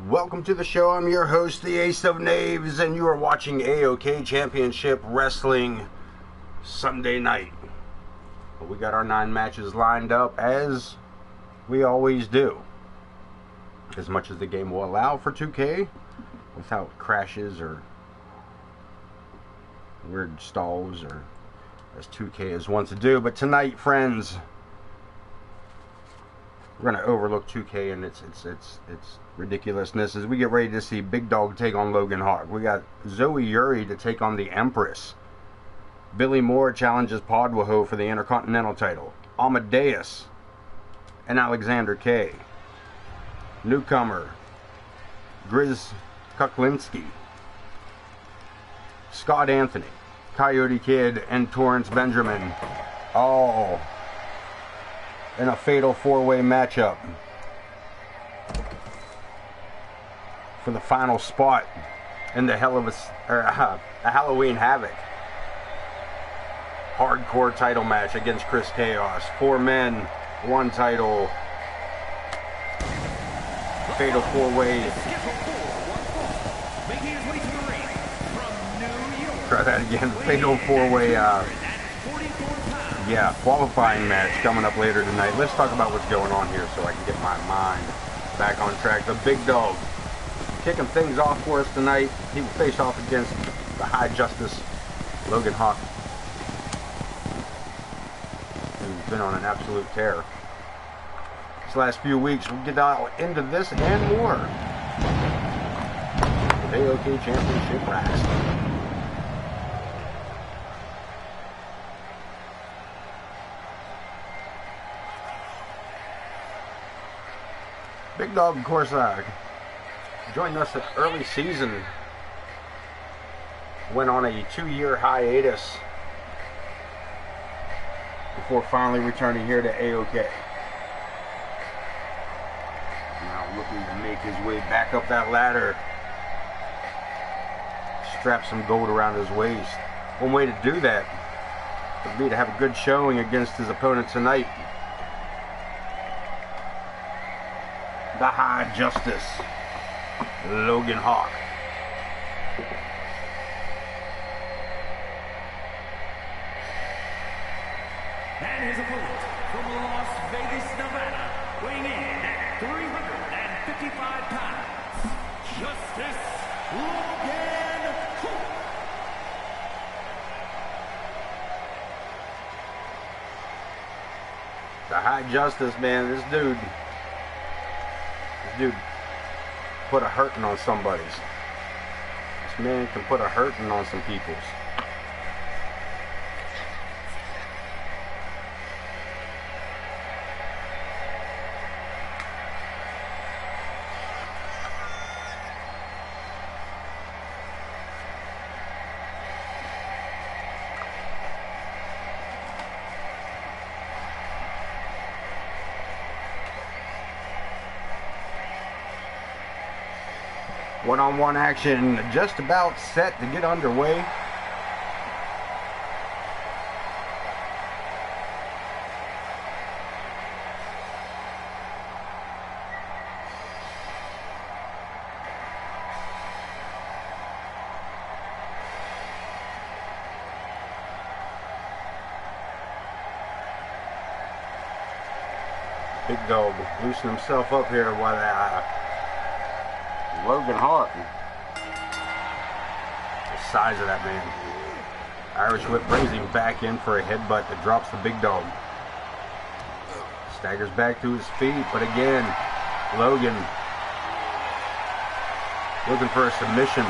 Welcome to the show. I'm your host, the Ace of Knaves, and you are watching AOK Championship Wrestling Sunday night. We got our 9 matches lined up as we always do, as much as the game will allow for 2K, without crashes or weird stalls, or as 2K is wont to do. But tonight, friends, we're going to overlook 2K and its ridiculousness as we get ready to see Big Dog take on Logan Hawk. We got Zoe Yuri to take on the Empress. Billy Moore challenges Podwaho for the Intercontinental title. Amadeus and Alexander K. Newcomer Grizz Kuklinski. Scott Anthony, Coyote Kid, and Torrance Benjamin, all in a fatal 4-way matchup for the final spot in the Halloween Havoc hardcore title match against Chris Chaos. 4 men, 1 title, fatal 4-way. Try that again. Fatal 4-way qualifying match coming up later tonight. Let's talk about what's going on here so I can get my mind back on track. The Big Dog kicking things off for us tonight. He will face off against the High Justice, Logan Hawk, who's been on an absolute tear these last few weeks. We'll get out into this and more with AOK Championship Wrestling. Big Dog, of course, joined us at early season. Went on a 2-year hiatus before finally returning here to AOK. Now looking to make his way back up that ladder. Strap some gold around his waist. One way to do that would be to have a good showing against his opponent tonight, the High Justice, Logan Hawk. And his opponent from Las Vegas, Nevada, weighing in at 355 pounds, Justice Logan Hawk. The High Justice, man, this dude put a hurting on somebody's. This man can put a hurting on some people's. One-on-one action just about set to get underway. Big Dog loosening himself up here while Logan Hawk. The size of that man. Irish Whip brings him back in for a headbutt that drops the Big Dog. Staggers back to his feet, but again, Logan looking for a submission.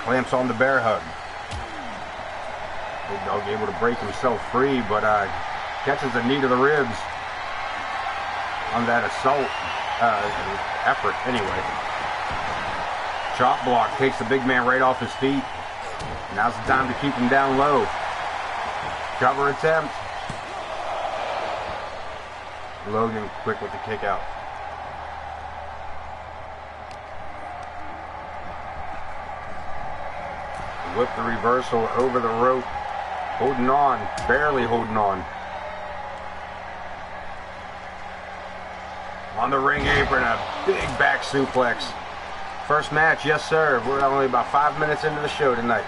Clamps on the bear hug. Big Dog able to break himself free, but catches a knee to the ribs on that assault. Effort anyway. Chop block takes the big man right off his feet. Now's the time to keep him down low. Cover attempt. Logan quick with the kick out. Whip the reversal over the rope. Holding on, barely holding on. On the ring apron, a big back suplex. First match, yes sir. We're only about 5 minutes into the show tonight.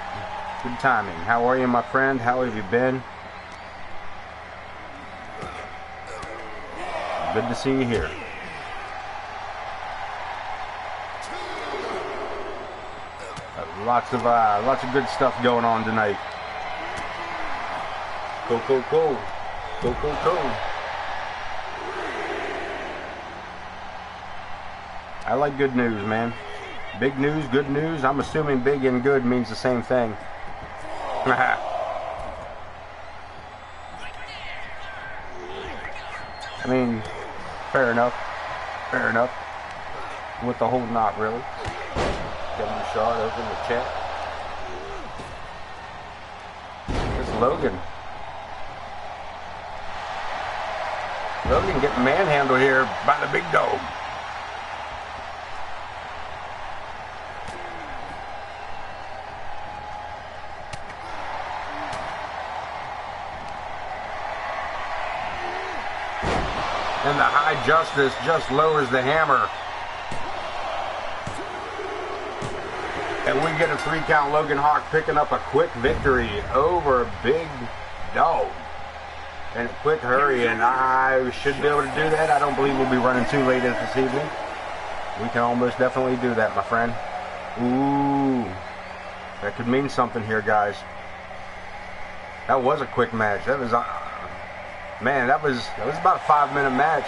Good timing. How are you, my friend? How have you been? Good to see you here. Lots of good stuff going on tonight. Cool. I like good news, man. Big news, good news. I'm assuming big and good means the same thing. I mean, fair enough. With the whole knot, really. Give him a shot, open the check. It's Logan. Logan getting manhandled here by the big dog. And the High Justice just lowers the hammer. And we get a 3 count. Logan Hawk picking up a quick victory over Big Dog. In a quick hurry, and I should be able to do that. I don't believe we'll be running too late this evening. We can almost definitely do that, my friend. Ooh. That could mean something here, guys. That was a quick match. That was... man, that was about a 5-minute match.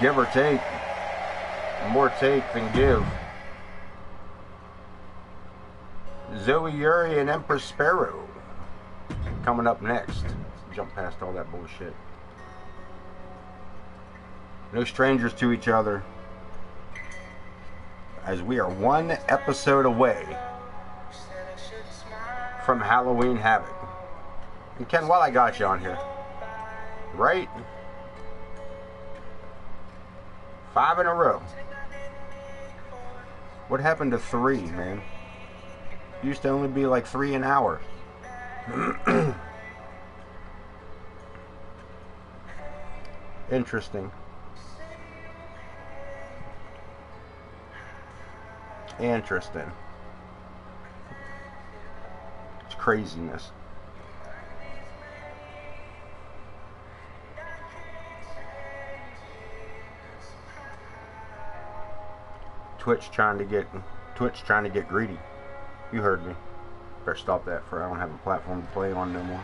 Give or take. More take than give. Zoe Yuri and Empress Sparrow coming up next. Let's jump past all that bullshit. No strangers to each other, as we are 1 episode away from Halloween Havoc. And Ken, while I got you on here, right? 5 in a row. What happened to 3, man? Used to only be like 3 an hour. Interesting. It's craziness. Twitch trying to get greedy. You heard me. Better stop that, for I don't have a platform to play on no more.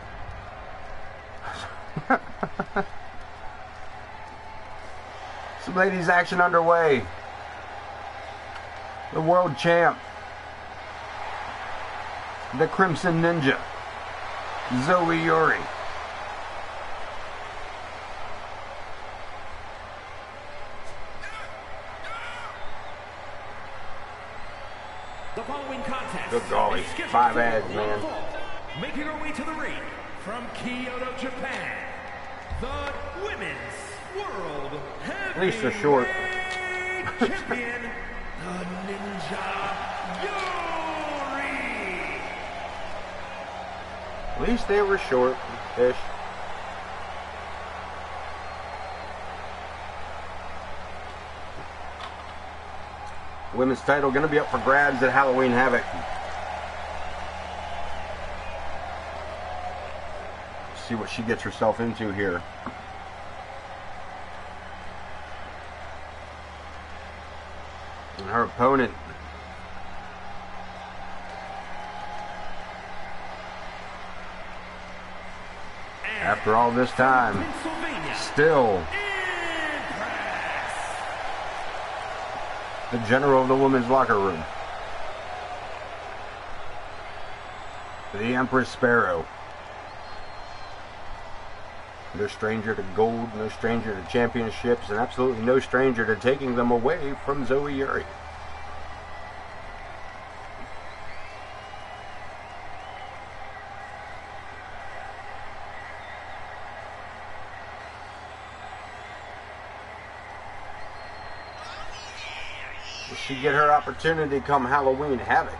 Some ladies' action underway. The world champ, the Crimson Ninja, Zoe Yuri. The following contest. Good golly, 5 ads, man. Making her way to the ring from Kyoto, Japan, the Women's World Heavyweight At least they're short. Champion, the Ninja Yuri. At least they were short-ish. Women's title going to be up for grabs at Halloween Havoc. See what she gets herself into here. And her opponent, after all this time, still the general of the women's locker room, the Empress Sparrow. No stranger to gold, no stranger to championships, and absolutely no stranger to taking them away from Zoe Yuri. Will she get her opportunity come Halloween Havoc?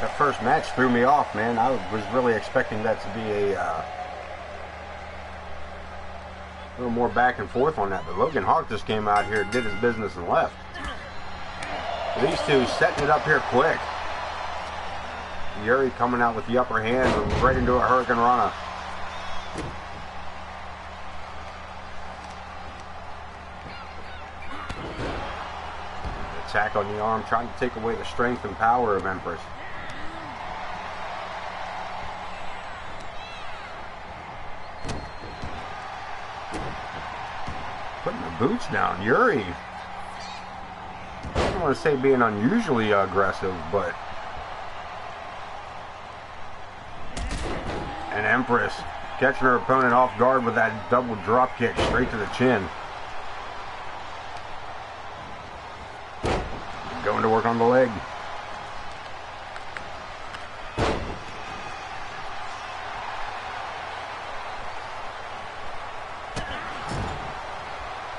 That first match threw me off, man. I was really expecting that to be a little more back and forth on that, but Logan Hawk just came out here, did his business, and left. These two setting it up here quick. Yuri coming out with the upper hand and right into a Hurricane Rana. Attack on the arm, trying to take away the strength and power of Empress. Putting the boots down. Yuri, I don't want to say being unusually aggressive, but and Empress catching her opponent off guard with that double drop kick straight to the chin. Going to work on the leg.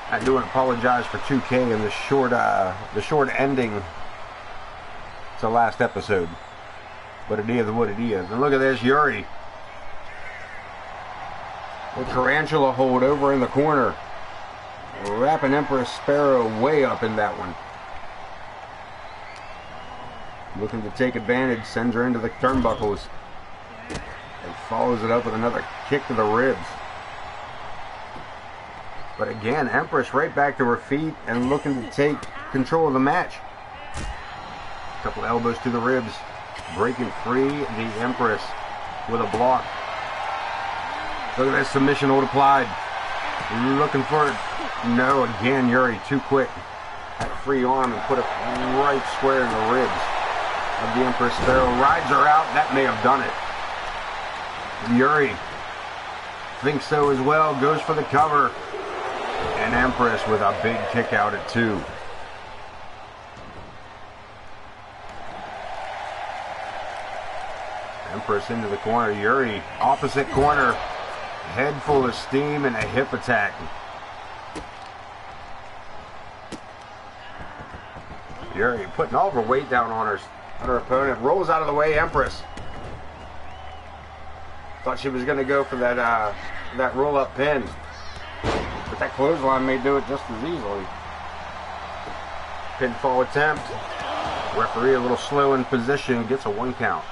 I do apologize for 2K and the short ending to last episode, but it is what it is. And look at this, Yuri. The tarantula hold over in the corner, wrapping Empress Sparrow way up in that one. Looking to take advantage, sends her into the turnbuckles, and follows it up with another kick to the ribs. But again, Empress right back to her feet and looking to take control of the match. A couple elbows to the ribs, breaking free the Empress with a block. Look at that submission hold applied. Looking for it. No, again, Yuri too quick. That free arm and put it right square in the ribs of the Empress Sparrow. Rides her out. That may have done it. Yuri thinks so as well. Goes for the cover. And Empress with a big kick out at 2. Empress into the corner. Yuri, opposite corner. Head full of steam and a hip attack. Yuri putting all of her weight down on her opponent. Rolls out of the way, Empress. Thought she was going to go for that roll-up pin. But that clothesline may do it just as easily. Pinfall attempt. Referee a little slow in position. Gets a 1 count.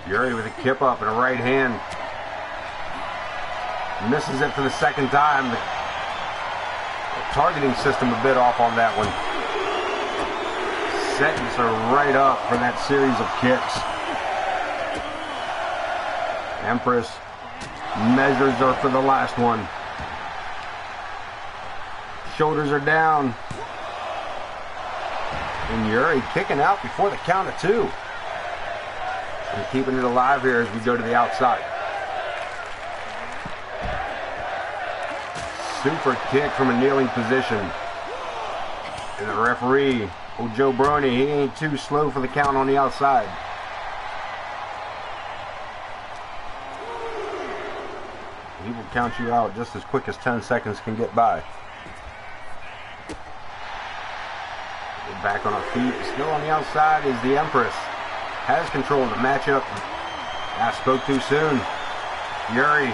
Yuri with a kip up and a right hand. Misses it for the second time. The targeting system a bit off on that one. Sets her right up for that series of kicks. Empress measures her for the last one. Shoulders are down. And Yuri kicking out before the count of 2. And keeping it alive here as we go to the outside. Super kick from a kneeling position. And the referee, old Joe Brony, he ain't too slow for the count on the outside. He will count you out just as quick as 10 seconds can get by. Back on her feet. Still on the outside is the Empress. Has control of the matchup. I spoke too soon. Yuri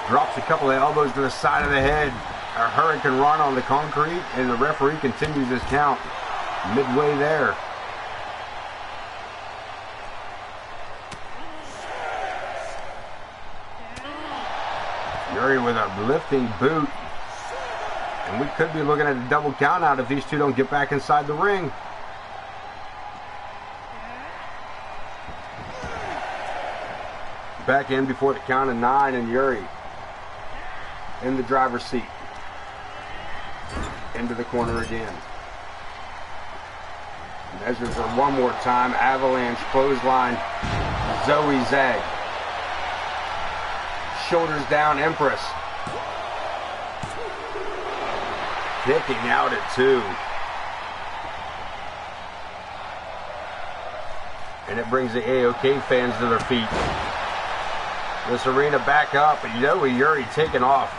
drops a couple of elbows to the side of the head. A Hurricane Rana on the concrete, and the referee continues his count. Midway there. Yuri with a lifting boot. And we could be looking at a double count out if these two don't get back inside the ring. Back in before the count of 9, and Yuri in the driver's seat. Into the corner again. Measures her one more time. Avalanche clothesline. Zoe Zag. Shoulders down, Empress. Kicking out at 2. And it brings the AOK fans to their feet. This arena back up, and Yuri taking off.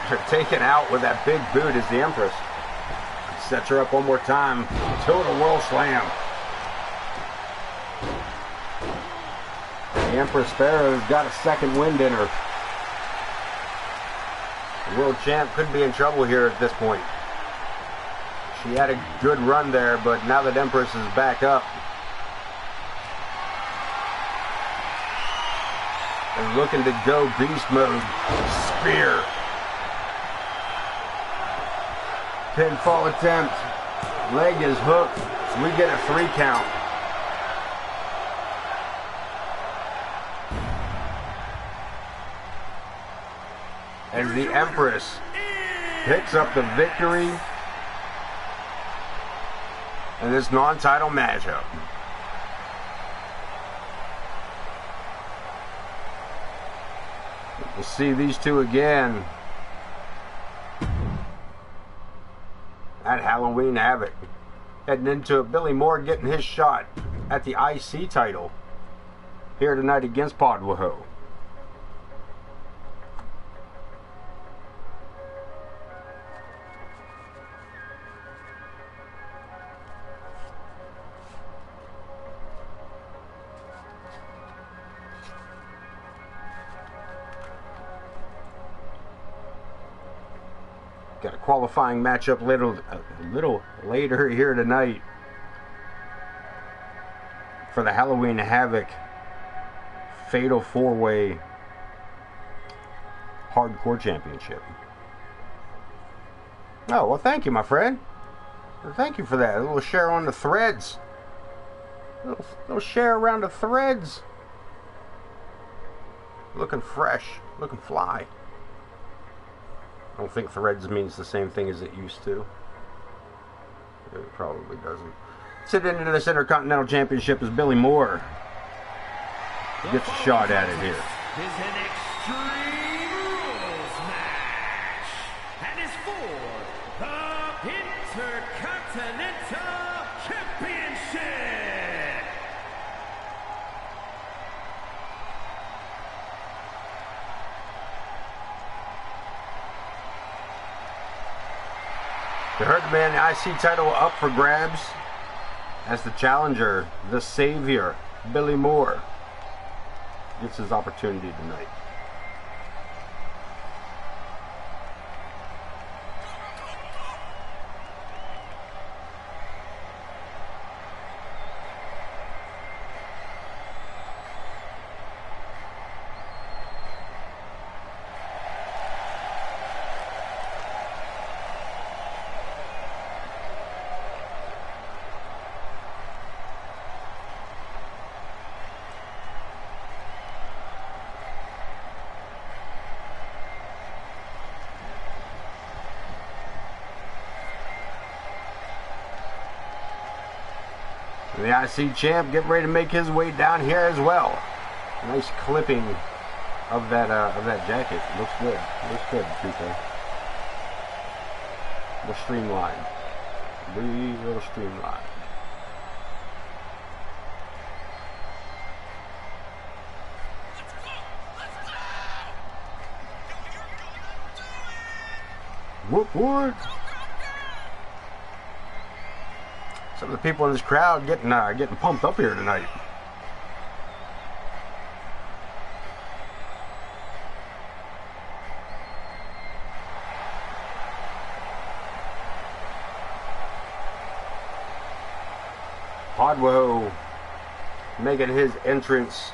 They're taken out with that big boot as the Empress Sets her up one more time. Total World Slam. The Empress Pharaoh's got a second wind in her. The world champ could be in trouble here at this point. She had a good run there, but now that Empress is back up and looking to go beast mode. Spear. Pinfall attempt. Leg is hooked. We get a 3 count. As the Empress picks up the victory in this non-title matchup. We'll see these two again at Halloween Havoc. Heading into it, Billy Moore getting his shot at the IC title here tonight against Padwaho. Got a qualifying matchup a little later here tonight for the Halloween Havoc Fatal 4-Way Hardcore Championship. Oh, well, thank you, my friend. Thank you for that. A little share on the threads. A little share around the threads. Looking fresh. Looking fly. I don't think threads means the same thing as it used to. It probably doesn't. Sitting into this Intercontinental Championship is Billy Moore. He gets a shot at it here. Is an Extreme Rules match, and is for the Intercontinental Championship. The Hurt Man IC title up for grabs as the challenger, the Savior, Billy Moore, gets his opportunity tonight. The IC champ getting ready to make his way down here as well. Nice clipping of that jacket. Looks good. Looks good, people. We're streamlined. Real streamlined. Whoop whoop. Some of the people in this crowd getting pumped up here tonight. Padwaho making his entrance.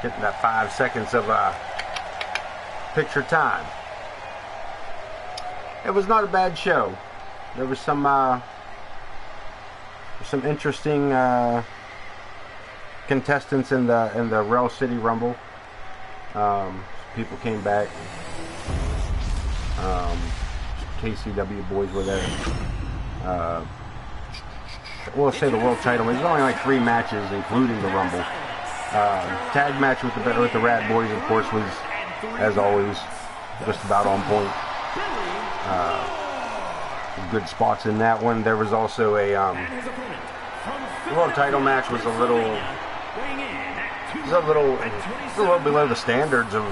Getting that 5 seconds of picture time. It was not a bad show. There was some interesting contestants in the Rail City Rumble. People came back. KCW boys were there. We'll say the world title. There's only like 3 matches, including the Rumble. Tag match with the Rad Boys, of course, was, as always, just about on point. Good spots in that one. There was also a the world title match was a little It's a little below the standards of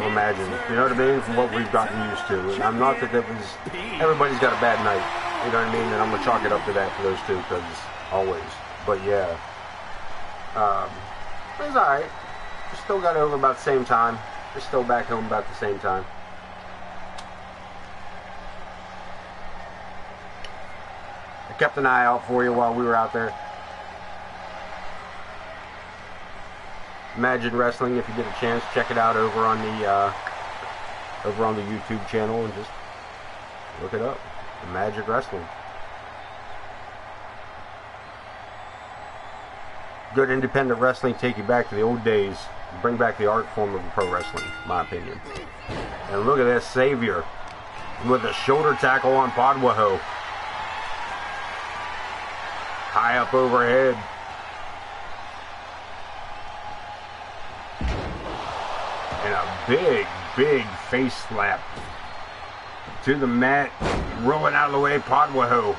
Imagine. You know what I mean? From what we've gotten used to. And I'm not that it was. Everybody's got a bad night. You know what I mean? And I'm gonna chalk it up to that for those two, because always. But yeah, it was all right. We still got over about the same time. We're still back home about the same time. I kept an eye out for you while we were out there. Imagine Wrestling, if you get a chance, check it out over on the YouTube channel and just look it up. Imagine Wrestling. Good independent wrestling, take you back to the old days, bring back the art form of pro wrestling, in my opinion. And look at this, Xavier with a shoulder tackle on Podwaho. High up overhead. And a big face slap to the mat, rolling out of the way, Podwaho.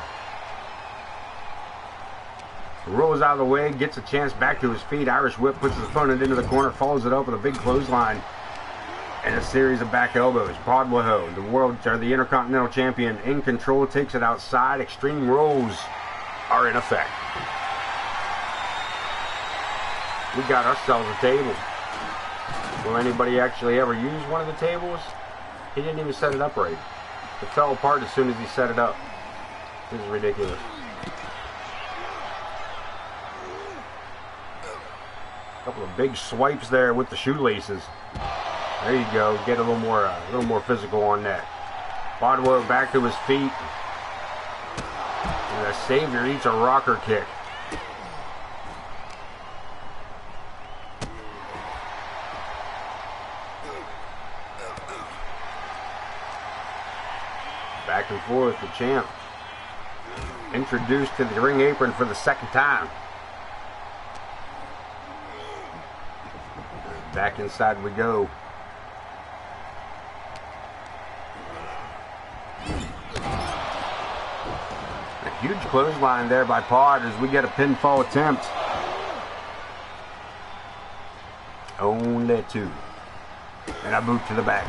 Rolls out of the way, gets a chance back to his feet. Irish whip, puts his opponent into the corner, follows it up with a big clothesline and a series of back elbows. Podwaho, the Intercontinental Champion, in control, takes it outside. Extreme rolls are in effect. We got ourselves a table. Will anybody actually ever use one of the tables? He didn't even set it up right. It fell apart as soon as he set it up. This is ridiculous. A couple of big swipes there with the shoelaces. There you go. Get a little more physical on that. Podwaho back to his feet. And the Savior eats a rocker kick. Back and forth, the champ. Introduced to the ring apron for the second time. Back inside we go. A huge clothesline there by Pod as we get a pinfall attempt. Only two. And a boot to the back.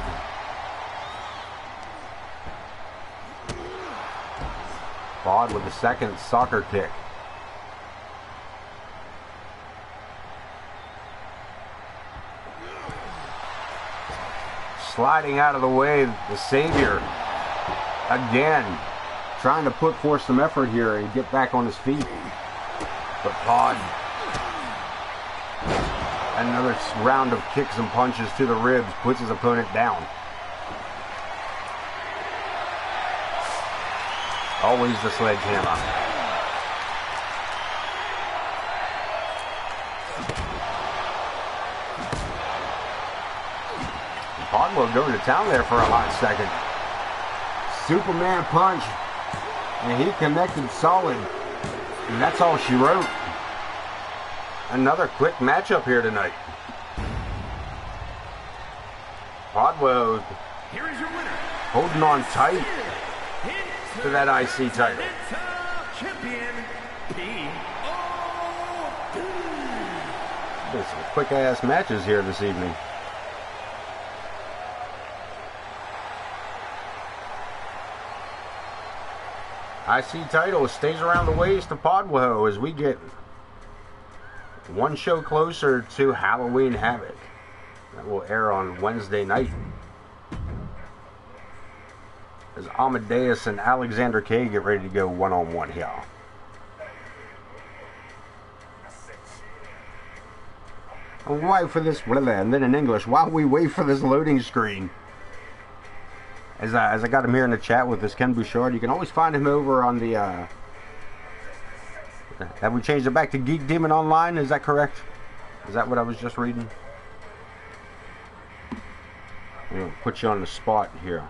Pod with the second soccer kick. Sliding out of the way, the Savior again trying to put forth some effort here and get back on his feet. But Pod, another round of kicks and punches to the ribs, puts his opponent down. Always the sledgehammer. Podwaho going to town there for a hot second. Superman punch. And he connected solid. And that's all she wrote. Another quick matchup here tonight. Podwaho holding on tight to that IC title. There's some quick ass matches here this evening. IC title stays around the waist of Podwaho as we get one show closer to Halloween Havoc. That will air on Wednesday night. As Amadeus and Alexander K get ready to go one-on-one here. I'll wait for this, and then in English, while we wait for this loading screen. As I got him here in the chat with this Ken Bouchard, you can always find him over on the, have we changed it back to Geek Demon Online? Is that correct? Is that what I was just reading? I'm going to put you on the spot here,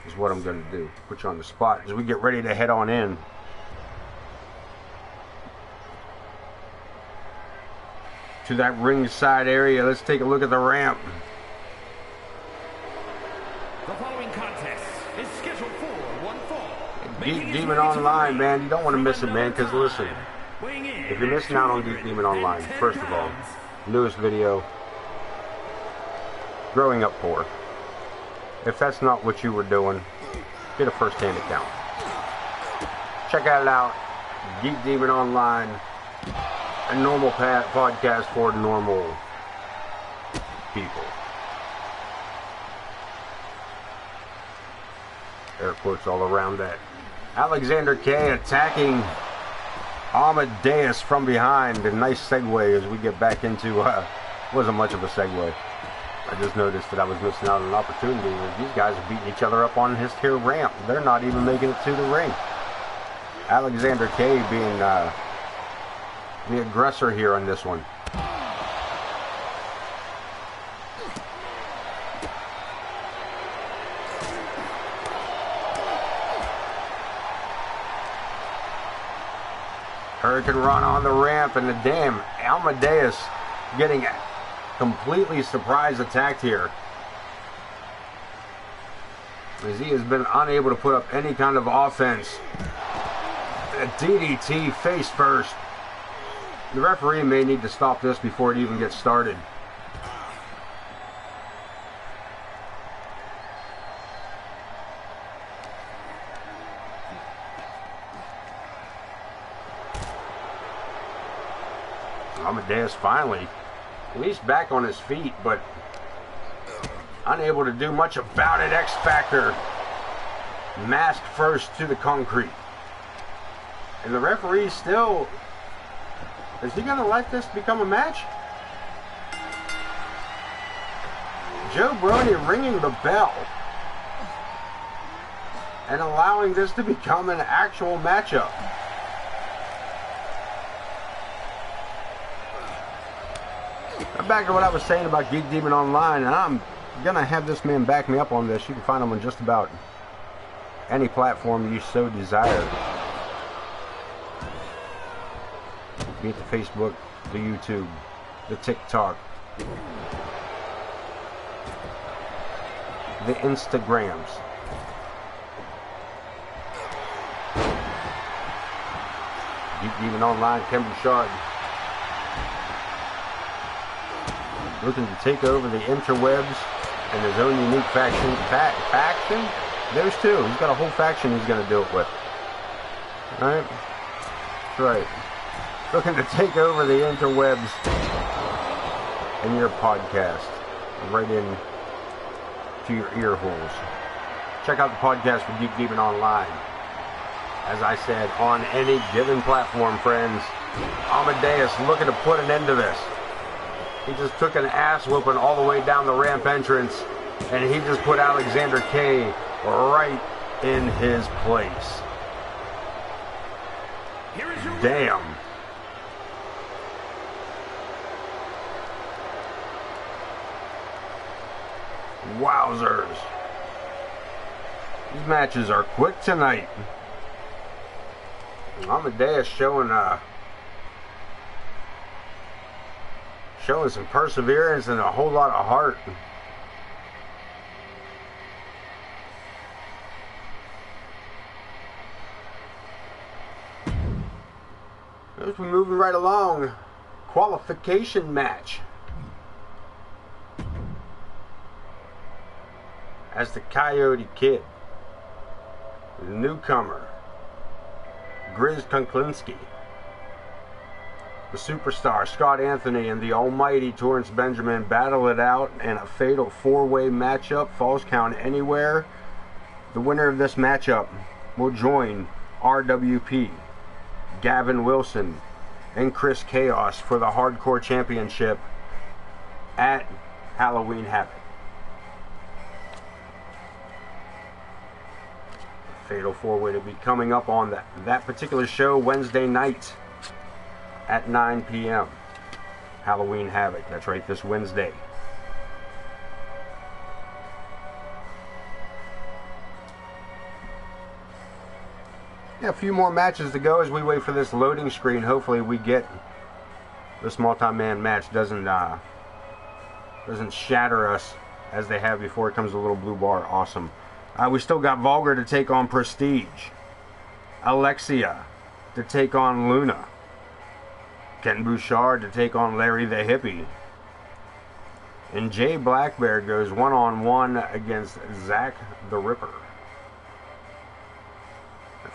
is what I'm going to do. Put you on the spot as we get ready to head on in. To that ringside area. Let's take a look at the ramp. The following contest is scheduled for one fall. Geek Demon Online, man, you don't want to miss it, man, because listen, if you're missing out on Geek Demon Online, first of all, newest video, growing up poor. If that's not what you were doing, get a first-hand account. Check it out. Geek Demon Online, a normal podcast for normal people. Air quotes all around that. Alexander K attacking Amadeus from behind. A nice segue as we get back into, wasn't much of a segue. I just noticed that I was missing out on an opportunity where these guys are beating each other up on his here ramp. They're not even making it to the ring. Alexander K being the aggressor here on this one. Hurricane Run on the ramp, and the damn Amadeus getting completely surprise attacked here, as he has been unable to put up any kind of offense. A DDT face first. The referee may need to stop this before it even gets started. Amadeus finally, at least back on his feet, but unable to do much about it. X Factor masked first to the concrete. And the referee still, is he going to let this become a match? Joe Brony ringing the bell and allowing this to become an actual matchup. Back to what I was saying about Geek Demon Online, and I'm going to have this man back me up on this. You can find him on just about any platform you so desire. Be it the Facebook, the YouTube, the TikTok, the Instagrams. Geek Demon Online, Ken Bouchard, looking to take over the interwebs and his own unique faction. Faction? There's two. He's got a whole faction he's going to do it with. Alright? That's right. Looking to take over the interwebs and your podcast. Right in to your ear holes. Check out the podcast for Geek Demon Online. As I said, on any given platform, friends. Amadeus looking to put an end to this. He just took an ass whooping all the way down the ramp entrance, and he just put Alexander K right in his place. Damn. Wowzers. These matches are quick tonight. Amadeus showing some perseverance and a whole lot of heart. As we're moving right along, qualification match. As the Coyote Kid, the newcomer, Grizz Konklinski, the superstar Scott Anthony, and the almighty Torrance Benjamin battle it out in a fatal four-way matchup, Falls Count Anywhere. The winner of this matchup will join RWP, Gavin Wilson, and Chris Chaos for the Hardcore Championship at Halloween Havoc. Fatal four-way to be coming up on that particular show Wednesday night at 9 p.m. Halloween Havoc. That's right, this Wednesday. Yeah, a few more matches to go as we wait for this loading screen. Hopefully we get this multi-man match doesn't shatter us as they have before. It comes a little blue bar. Awesome. We still got Vulgar to take on Prestige. Alexia to take on Luna. Ken Bouchard to take on Larry the Hippie. And Jay Blackbear goes one-on-one against Zach the Ripper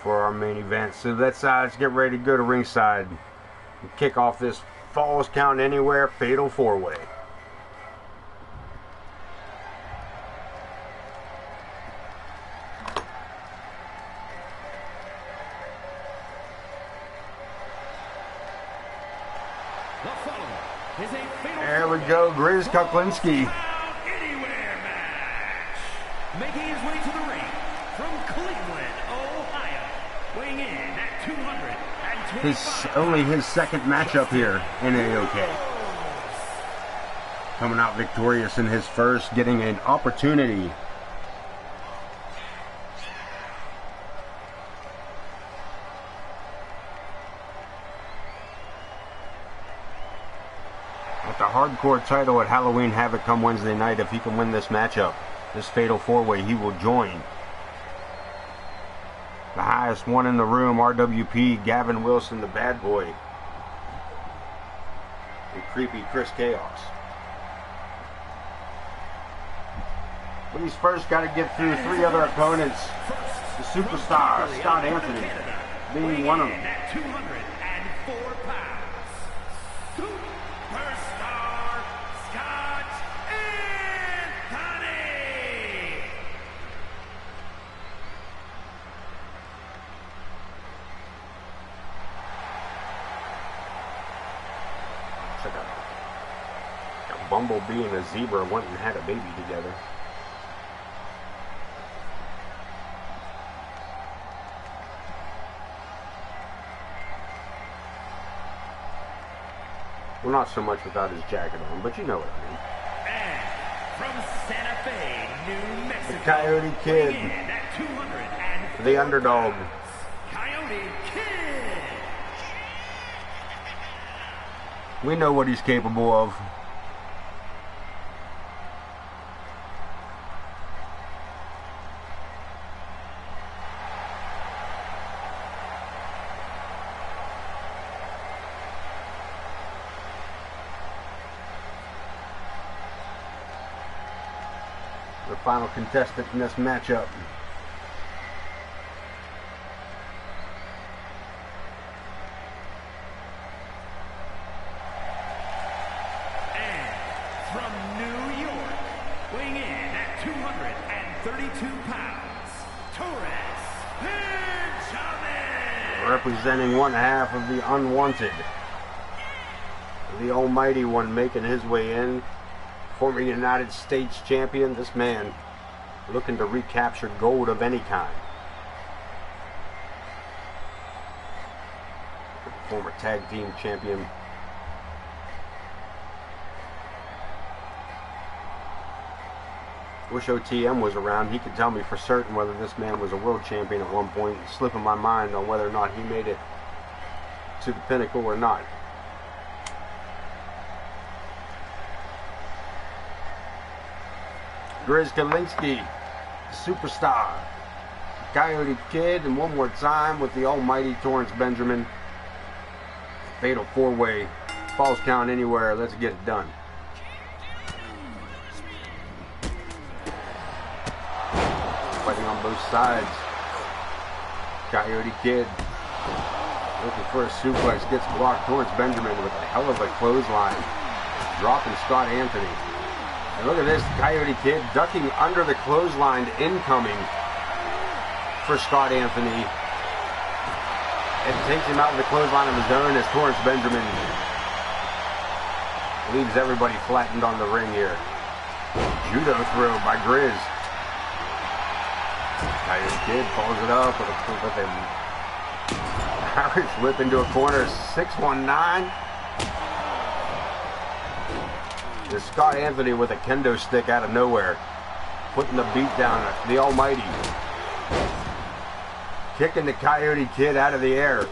for our main event. So let's get ready to go to ringside and kick off this Falls Count Anywhere Fatal 4-Way. There we go, Grizz Kuklinski. Anywhere match. Making his way to the ring from Cleveland, Ohio, weighing in at 225. Only his second matchup here in AOK. Coming out victorious in his first, getting an opportunity. The hardcore title at Halloween Havoc come Wednesday night. If he can win this matchup, this Fatal 4-Way, he will join the highest one in the room, RWP, Gavin Wilson, the bad boy, and creepy Chris Chaos. But he's first got to get through 3 other opponents. The superstar, Scott Anthony, being one of them. At 204 pounds. Bumblebee and a zebra went and had a baby together. Well, not so much without his jacket on, but you know what I mean. And from Santa Fe, New Mexico, the Coyote Kid, the underdog. Coyote Kid. We know what he's capable of. The final contestant in this matchup. And from New York, weighing in at 232 pounds, Torres Benjamin. Representing one half of the Unwanted. The Almighty One making his way in. Former United States champion, this man looking to recapture gold of any kind. Former tag team champion. Wish OTM was around. He could tell me for certain whether this man was a world champion at one point. It's slipping my mind on whether or not he made it to the pinnacle or not. Grizz Kuklinski, superstar, Coyote Kid, and one more time with the almighty Torrence Benjamin. Fatal 4-Way, Falls Count Anywhere. Let's get it done. Fighting on both sides. Coyote Kid looking for a suplex, gets blocked. Torrence Benjamin with a hell of a clothesline, dropping Scott Anthony. And look at this, Coyote Kid ducking under the clothesline incoming for Scott Anthony. And takes him out of the clothesline of his own as Torrence Benjamin leaves everybody flattened on the ring here. Judo throw by Grizz. Coyote Kid follows it up with a Irish whip into a corner, 619. There's Scott Anthony with a kendo stick out of nowhere, putting the beat down, the almighty. Kicking the Coyote Kid out of the air.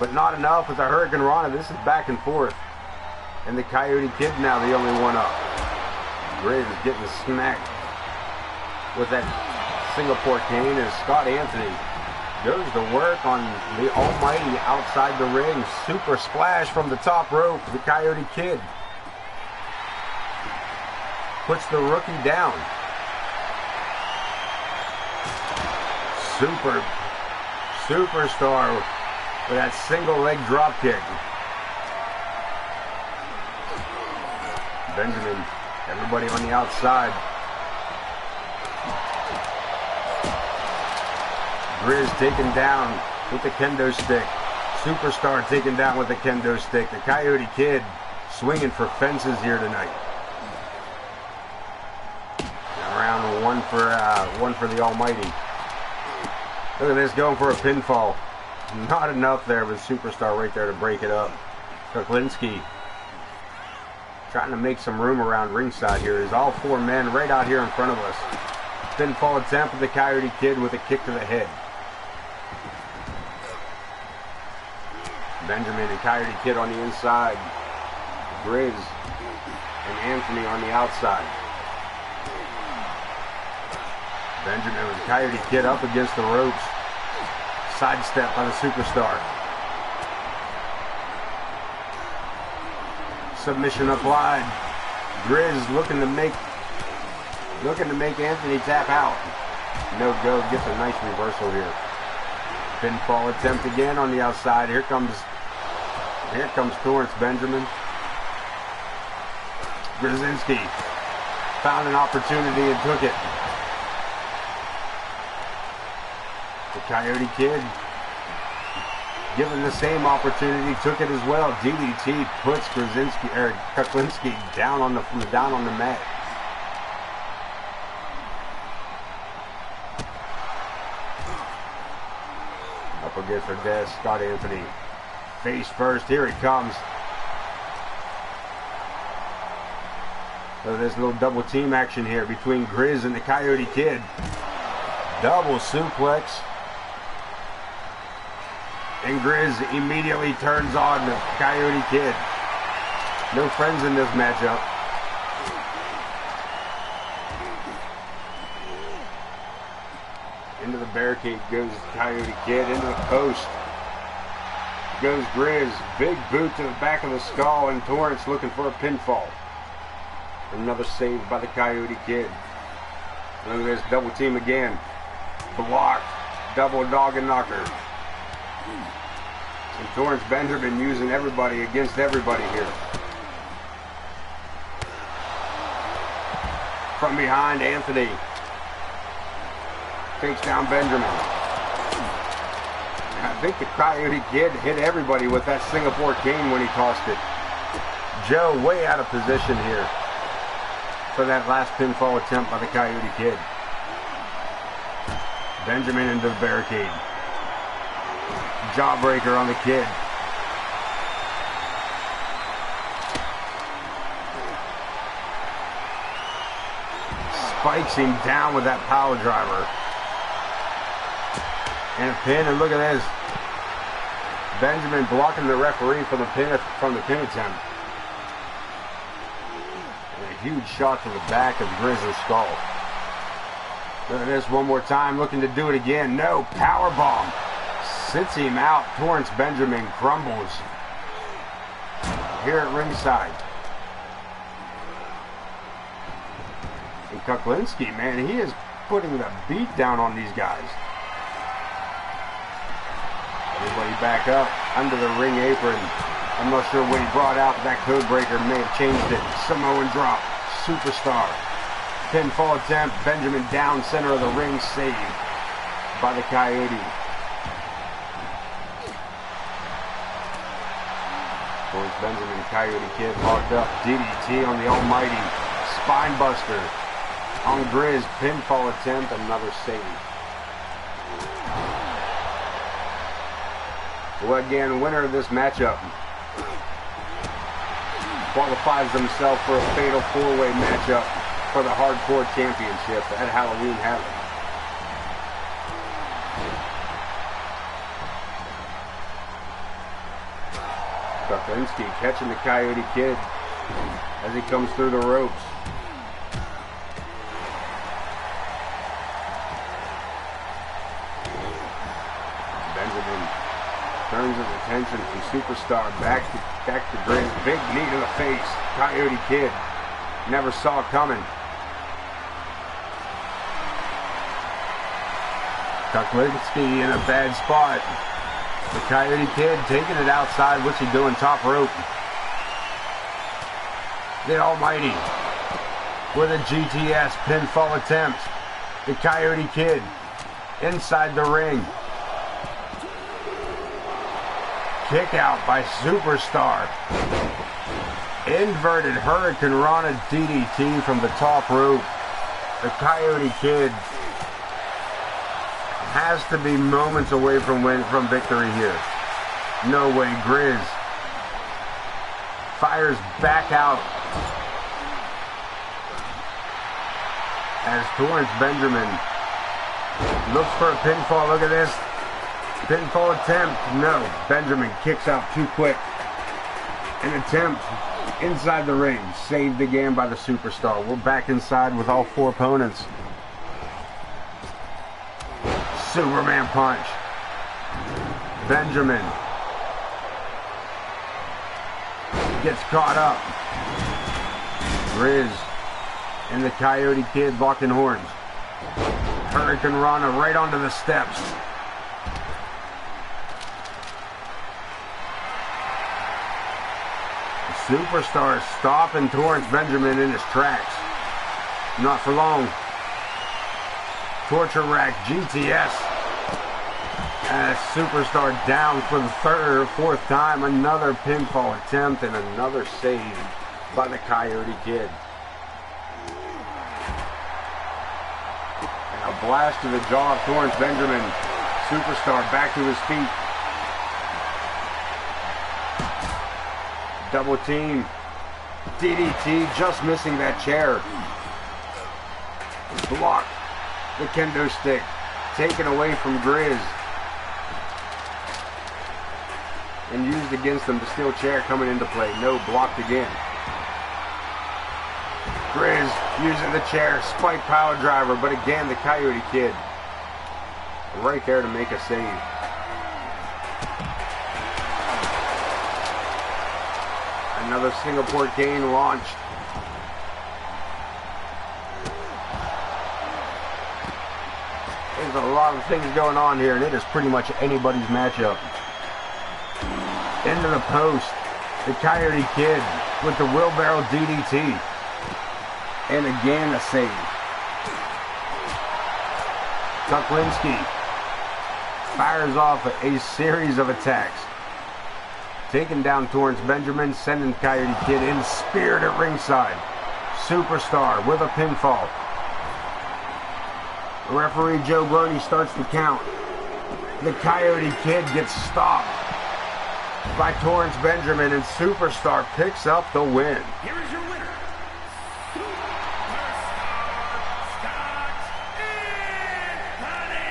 But not enough with the Hurricane Rana. This is back and forth. And the Coyote Kid now the only one up. Grizz is getting smacked with that Singapore cane as Scott Anthony Goes to work on the Almighty outside the ring. Super splash from the top rope. The Coyote Kid puts the rookie down. Superstar with that single leg drop kick. Benjamin, everybody on the outside. Grizz taken down with the kendo stick. Superstar taken down with the kendo stick. The Coyote Kid swinging for fences here tonight. Around one for the Almighty. Look at this, going for a pinfall. Not enough there with Superstar right there to break it up. Kuklinski trying to make some room around ringside here. There's all four men right out here in front of us. Pinfall attempt of the Coyote Kid with a kick to the head. Benjamin and Coyote Kid on the inside. Grizz and Anthony on the outside. Benjamin with the Coyote Kid up against the ropes. Sidestep by the Superstar. Submission applied. Grizz looking to make Anthony tap out. No go. Gets a nice reversal here. Pinfall attempt again on the outside. Here comes Torrance Benjamin. Brzezinski found an opportunity and took it. The Coyote Kid, given the same opportunity, took it as well. DDT puts Kuklinski down on the mat. Up against her desk, Scott Anthony. Face first, here he comes. So there's a little double team action here between Grizz and the Coyote Kid. Double suplex. And Grizz immediately turns on the Coyote Kid. No friends in this matchup. Into the barricade goes Coyote Kid. Into the post goes Grizz. Big boot to the back of the skull, and Torrance looking for a pinfall. Another save by the Coyote Kid. Look at this double team again. Blocked. Double dog and knocker. And Torrance Benjamin using everybody against everybody here. From behind, Anthony takes down Benjamin. I think the Coyote Kid hit everybody with that Singapore cane when he tossed it. Joe way out of position here for that last pinfall attempt by the Coyote Kid. Benjamin into the barricade. Jawbreaker on the Kid. Spikes him down with that power driver. And a pin, and look at this. Benjamin blocking the referee from the pin attempt. And a huge shot to the back of Grizz's skull. Look at this one more time, looking to do it again. No, power bomb. Sits him out. Torrance Benjamin crumbles here at ringside. And Kuklinski, man, he is putting the beat down on these guys. Everybody back up under the ring apron. I'm not sure what he brought out, but that code breaker may have changed it. Samoan drop. Superstar. Pinfall attempt. Benjamin down center of the ring. Saved by the Coyote. Torrance Benjamin, Coyote Kid locked up. DDT on the Almighty. Spine buster on Grizz. Pinfall attempt. Another save. Well, again, winner of this matchup qualifies themselves for a fatal four-way matchup for the Hardcore Championship at Halloween Havoc. Kuklinski catching the Coyote Kid as he comes through the ropes. Benjamin turns his attention from Superstar back to Grizz. Big knee to the face. Coyote Kid never saw it coming. Kuklinski in a bad spot. The Coyote Kid taking it outside. What's he doing? Top rope. The Almighty with a GTS pinfall attempt. The Coyote Kid inside the ring. Kick out by Superstar. Inverted Hurricane Rana DDT from the top rope. The Coyote Kid has to be moments away from victory here. No way. Grizz fires back out as Torrance Benjamin looks for a pinfall. Look at this. Pinfall attempt. No. Benjamin kicks out too quick. An attempt inside the ring. Saved again by the Superstar. We're back inside with all four opponents. Superman punch. Benjamin gets caught up. Grizz and the Coyote Kid locking horns. Hurricane Rana right onto the steps. The Superstar stopping Torrance Benjamin in his tracks. Not for long. Torture Rack GTS. And Superstar down for the third or fourth time. Another pinfall attempt and another save by the Coyote Kid. And a blast to the jaw of Torrance Benjamin. Superstar back to his feet. Double team. DDT just missing that chair. Blocked. The kendo stick taken away from Grizz and used against him. The steel chair coming into play. No, blocked again. Grizz using the chair, spike power driver, but again the Coyote Kid right there to make a save. Another Singapore cane launched. There's a lot of things going on here, and it is pretty much anybody's matchup. Into the post, the Coyote Kid with the wheelbarrow DDT. And again a save. Kuklinski fires off a series of attacks. Taking down Torrance Benjamin, sending Coyote Kid in, speared at ringside. Superstar with a pinfall. Referee Joe Brony starts the count. The Coyote Kid gets stopped by Torrance Benjamin, and Superstar picks up the win. Here is your winner, Superstar Scott Anthony.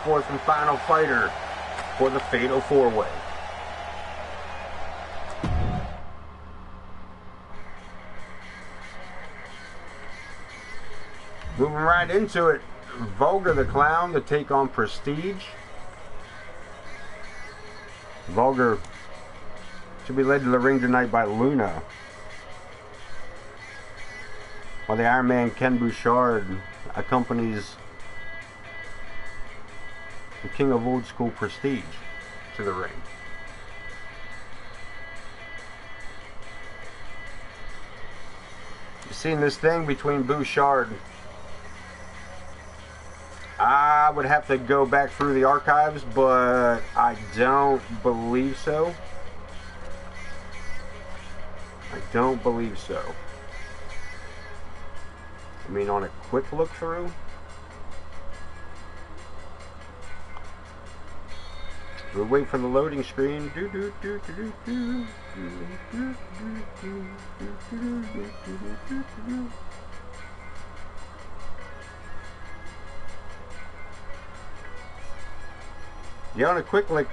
Fourth and final fighter for the Fatal 4-Way. Moving right into it, Vulgar the Clown to take on Prestige. Vulgar should be led to the ring tonight by Luna, while the Iron Man Ken Bouchard accompanies the King of Old School Prestige to the ring. You've seen this thing between Bouchard. I would have to go back through the archives, but I don't believe so. I don't believe so. I mean, on a quick look through. We'll wait for the loading screen. Yeah, on a quick lick.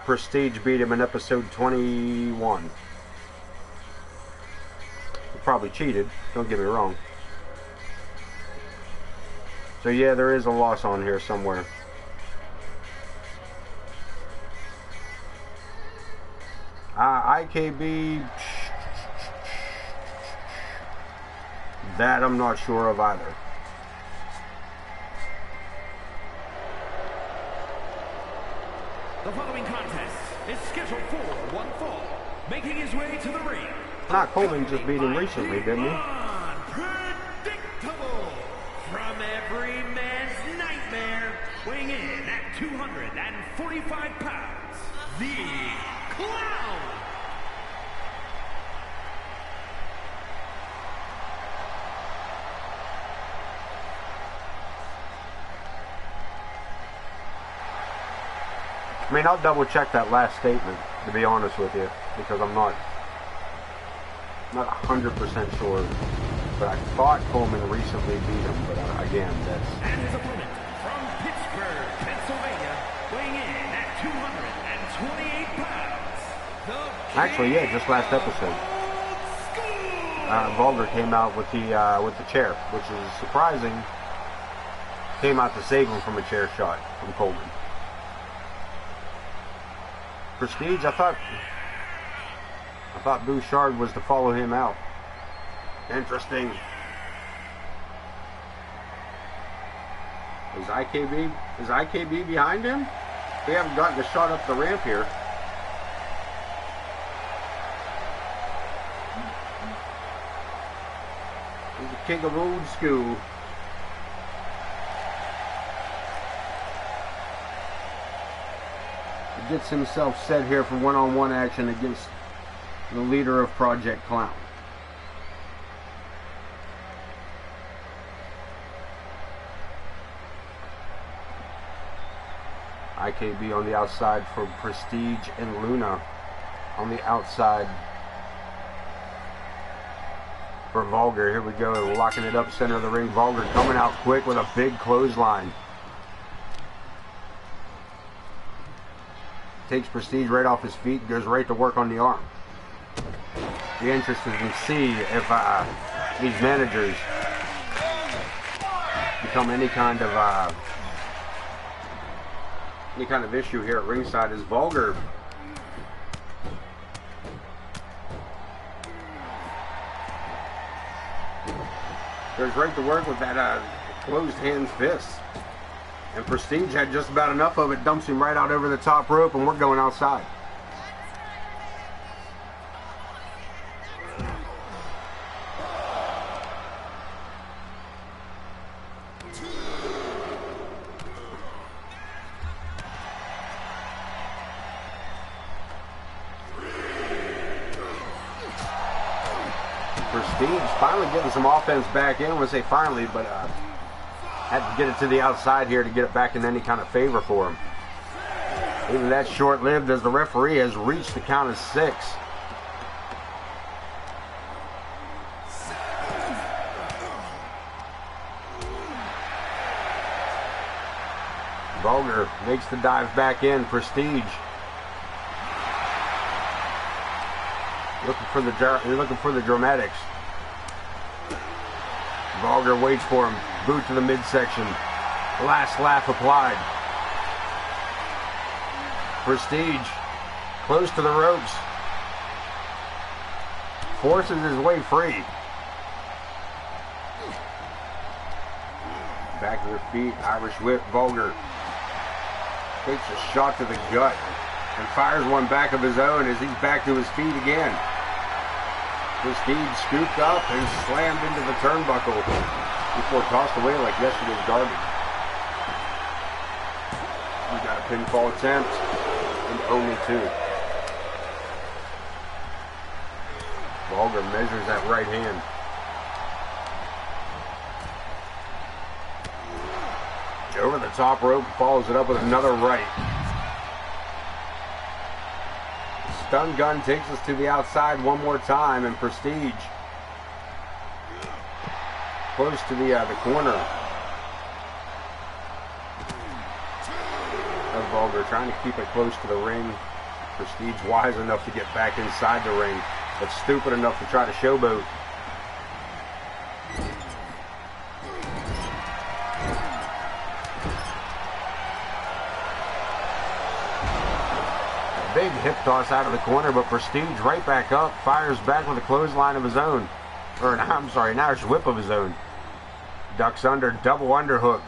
Prestige beat him in episode 21. probably cheated, don't get me wrong. So yeah, there is a loss on here somewhere. IKB, that I'm not sure of either. The following contest is scheduled for one fall. Making his way to the ring. Not Coleman just beat him recently, didn't he? Unpredictable. From every man's nightmare, weighing in at 245 pounds, the Clown. I mean, I'll double check that last statement, to be honest with you, because I'm not 100% sure. But I thought Coleman recently beat him, but again, that's... And his opponent from Pittsburgh, Pennsylvania, weighing in at 228 pounds. Actually, yeah, just last episode. Vulgar came out with the chair, which is surprising. Came out to save him from a chair shot from Coleman. Prestige, I thought Bouchard was to follow him out. Interesting. Is IKB behind him? We haven't gotten a shot up the ramp here. He's the king of old school. Gets himself set here for one-on-one action against the leader of Project Clown. IKB on the outside for Prestige, and Luna on the outside for Vulgar. Here we go, locking it up center of the ring. Vulgar coming out quick with a big clothesline. Takes Prestige right off his feet, goes right to work on the arm. Be interested to see if these managers become any kind of issue here at ringside. As Vulgar goes right to work with that closed hand fist. And Prestige had just about enough of it, dumps him right out over the top rope, and we're going outside. Prestige finally getting some offense back in. I want to say finally, but had to get it to the outside here to get it back in any kind of favor for him. Even that's short-lived as the referee has reached the count of 6. Vulgar makes the dive back in. Prestige looking for the dramatics. Vulgar waits for him. Boot to the midsection. Last laugh applied. Prestige close to the ropes. Forces his way free. Back to their feet. Irish whip. Vulgar takes a shot to the gut and fires one back of his own as he's back to his feet again. Prestige scooped up and slammed into the turnbuckle before tossed away like yesterday's garbage. We got a pinfall attempt, and only 2. Vulgar measures that right hand. Over the top rope, follows it up with another right. Stun gun takes us to the outside one more time, and Prestige close to the corner of Vulgar, trying to keep it close to the ring. Prestige wise enough to get back inside the ring, but stupid enough to try to showboat. Big hip toss out of the corner, but Prestige right back up, fires back with a clothesline of his own. Or, I'm sorry, an Irish whip of his own. Ducks under, double underhook.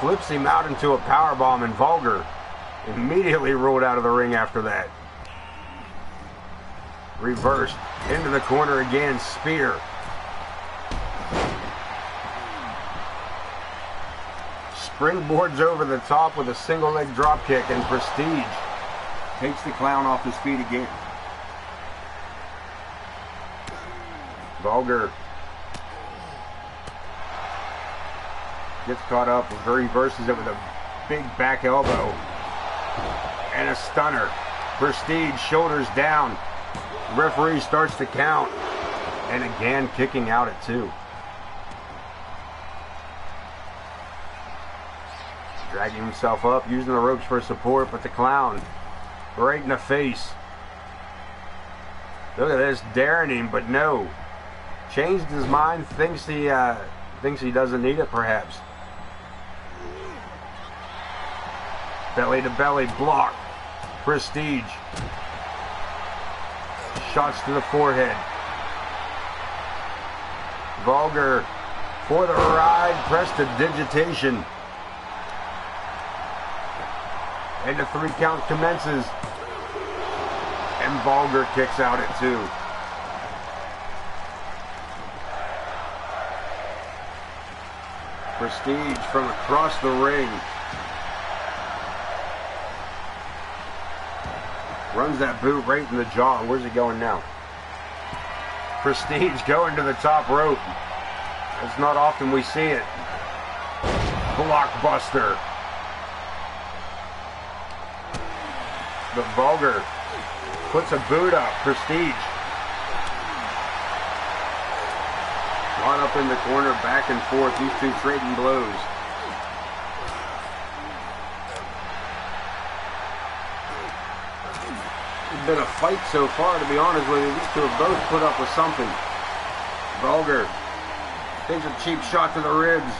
Flips him out into a powerbomb, and Vulgar immediately rolled out of the ring after that. Reversed into the corner again, spear. Springboards over the top with a single leg drop kick, and Prestige takes the Clown off his feet again. Vulgar gets caught up, reverses it with a big back elbow and a stunner. Prestige shoulders down. Referee starts to count, and again kicking out at 2. Dragging himself up, using the ropes for support, but the Clown right in the face. Look at this, daring him, but no. Changed his mind, thinks he doesn't need it, perhaps. Belly to belly block. Prestige. Shots to the forehead. Vulgar for the ride. Prestidigitation. And the 3 count commences. And Vulgar kicks out at 2. Prestige from across the ring. Runs that boot right in the jaw. Where's he going now? Prestige going to the top rope. It's not often we see it. Blockbuster. But Vulgar puts a boot up. Prestige. Caught up in the corner, back and forth. These two trading blows. It's been a fight so far, to be honest with you. These two have both put up with something. Vulgar takes a cheap shot to the ribs.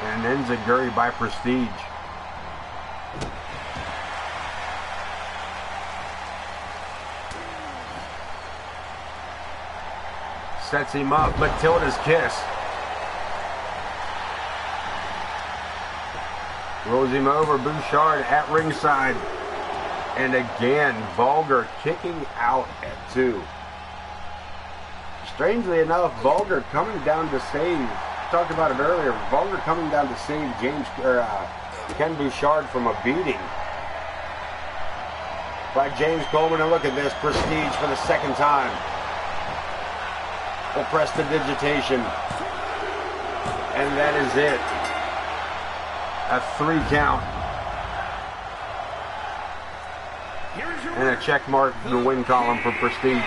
And enziguri by Prestige. Sets him up, Matilda's kiss. Rolls him over, Bouchard at ringside. And again, Vulgar kicking out at 2. Strangely enough, Vulgar coming down to save. Talked about it earlier. Vulgar coming down to save Ken Bouchard from a beating by James Coleman. And look at this, Prestige for the second time. The prestidigitation. And that is it. A 3 count. And a check mark in the win column for Prestige.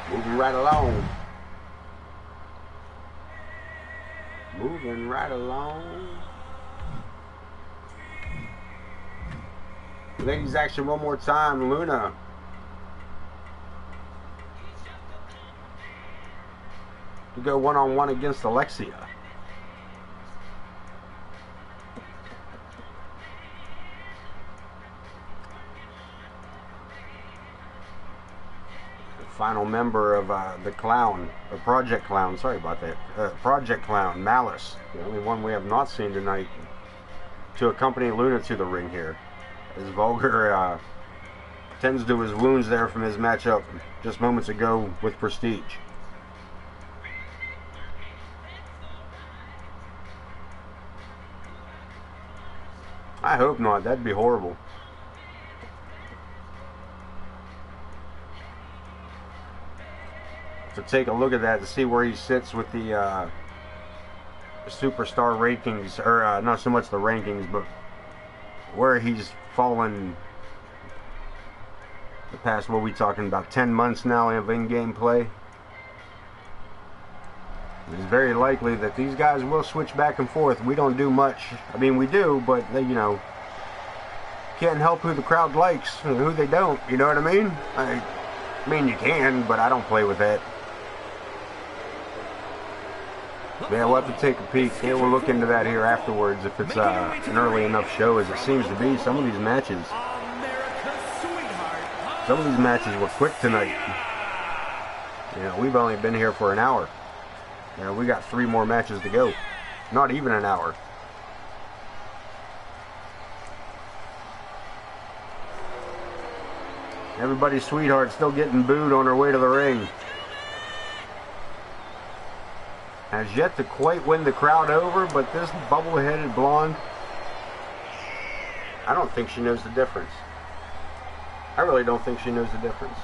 Moving right along. Moving right along. Ladies action one more time. Luna. To go one-on-one against Alexia. Final member of the Clown, or Project Clown, sorry about that, Project Clown, Malice, the only one we have not seen tonight, to accompany Luna to the ring here, as Vulgar tends to his wounds there from his matchup just moments ago with Prestige. I hope not, that'd be horrible. To take a look at that to see where he sits with the superstar rankings, or not so much the rankings, but where he's fallen the past, what are we talking about, 10 months now of in-game play. It's very likely that these guys will switch back and forth. We don't do much. I mean, we do, but they, you know, can't help who the crowd likes and who they don't. You know what I mean? I mean, you can, but I don't play with that. Yeah, we'll have to take a peek. Yeah, we'll look into that here afterwards if it's an early enough show, as it seems to be. Some of these matches were quick tonight. You know, we've only been here for an hour. You know, we got 3 more matches to go. Not even an hour. Everybody's sweetheart still getting booed on her way to the ring. Has yet to quite win the crowd over, but this bubble-headed blonde, I don't think she knows the difference. I really don't think she knows the difference.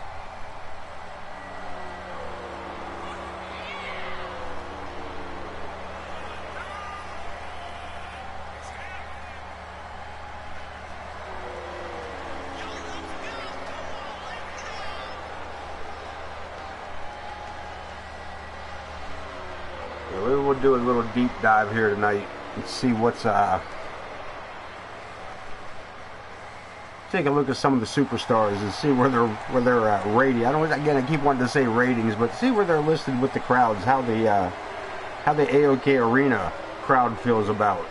We'll do a little deep dive here tonight and see what's take a look at some of the superstars and see where they're rating. I keep wanting to say ratings, but see where they're listed with the crowds, how the AOK Arena crowd feels about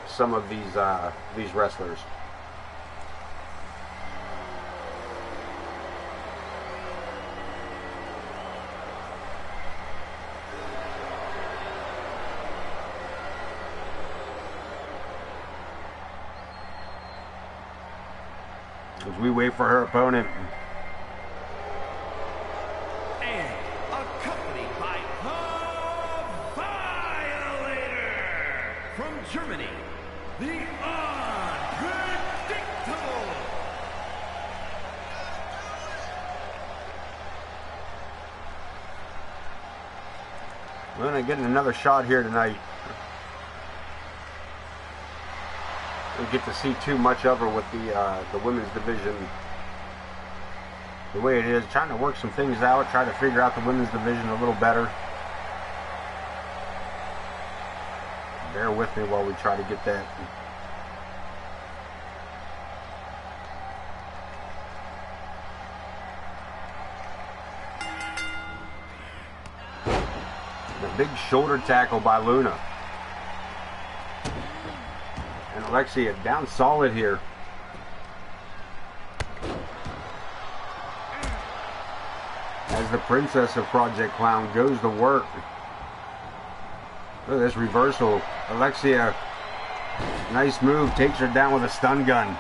some of these wrestlers. As we wait for her opponent. And accompanied by the Violator from Germany, the Unpredictable. We're gonna get another shot here tonight. Don't get to see too much of her with the women's division the way it is. Trying to work some things out, try to figure out the women's division a little better. Bear with me while we try to get that. The big shoulder tackle by Luna. And Alexia down solid here. As the princess of Project Clown goes to work. Look at this reversal. Alexia, nice move, takes her down with a stun gun.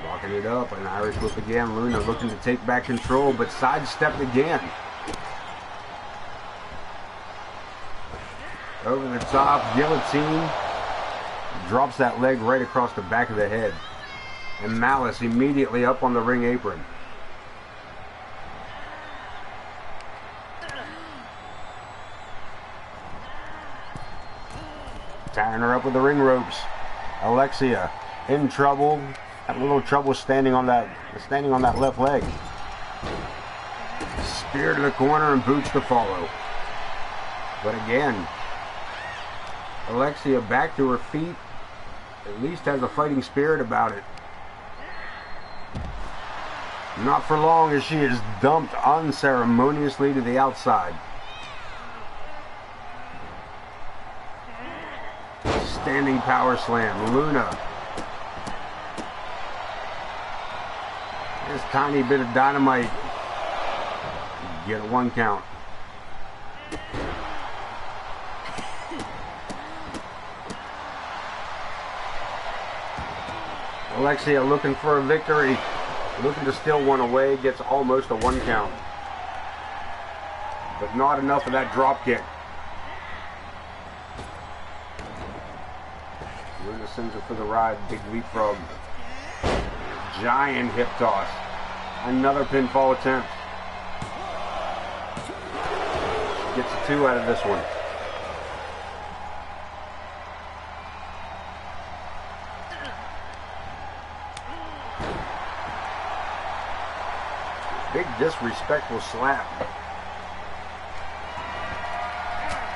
Walking it up, an Irish whip again. Luna looking to take back control, but sidestepped again. Over the top, guillotine. Drops that leg right across the back of the head. And Malice immediately up on the ring apron. Tying her up with the ring ropes. Alexia in trouble. Had a little trouble standing on that left leg. Spear to the corner and boots to follow. But again, Alexia back to her feet. At least has a fighting spirit about it. Not for long as she is dumped unceremoniously to the outside. Standing power slam. Luna. This tiny bit of dynamite. Get a 1 count. Alexia looking for a victory. Looking to steal one away. Gets almost a 1 count. But not enough of that drop kick. Luna sends her for the ride. Big leapfrog. Giant hip toss. Another pinfall attempt. Gets a 2 out of this one. Big disrespectful slap.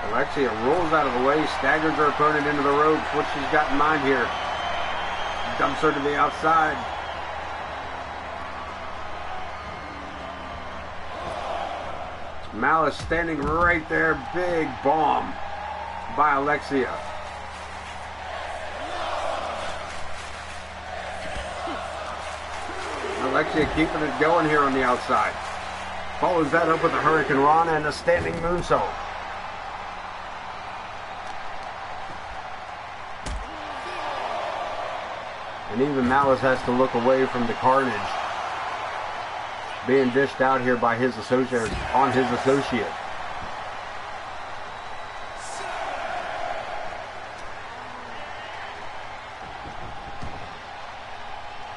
Alexia rolls out of the way, staggers her opponent into the ropes. What she's got in mind here. Dumps her to the outside. Malice standing right there. Big bomb by Alexia. Alexia keeping it going here on the outside. Follows that up with a Hurricane Rana and a standing moonsault. And even Malice has to look away from the carnage being dished out here by his associate, on his associate.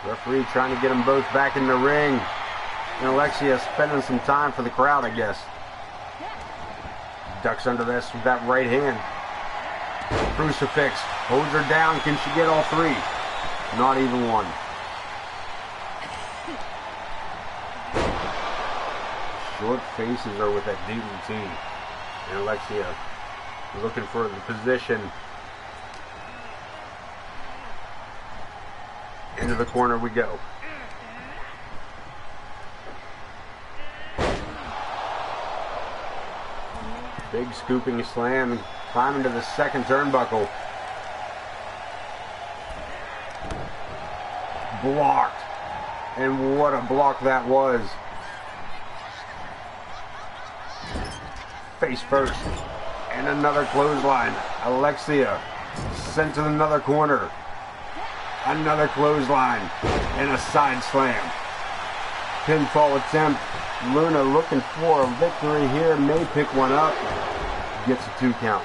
Referee trying to get them both back in the ring. And Alexia spending some time for the crowd, I guess. Ducks under this with that right hand. Crucifix holds her down. Can she get all 3? Not even one. Short faces her with that DDT. And Alexia looking for the position. Into the corner we go. Big scooping slam. Climbing to the second turnbuckle. Blocked. And what a block that was. Face first. And another clothesline. Alexia sent to another corner. Another clothesline. And a side slam. Pinfall attempt. Luna looking for a victory here. May pick one up. Gets a 2 count.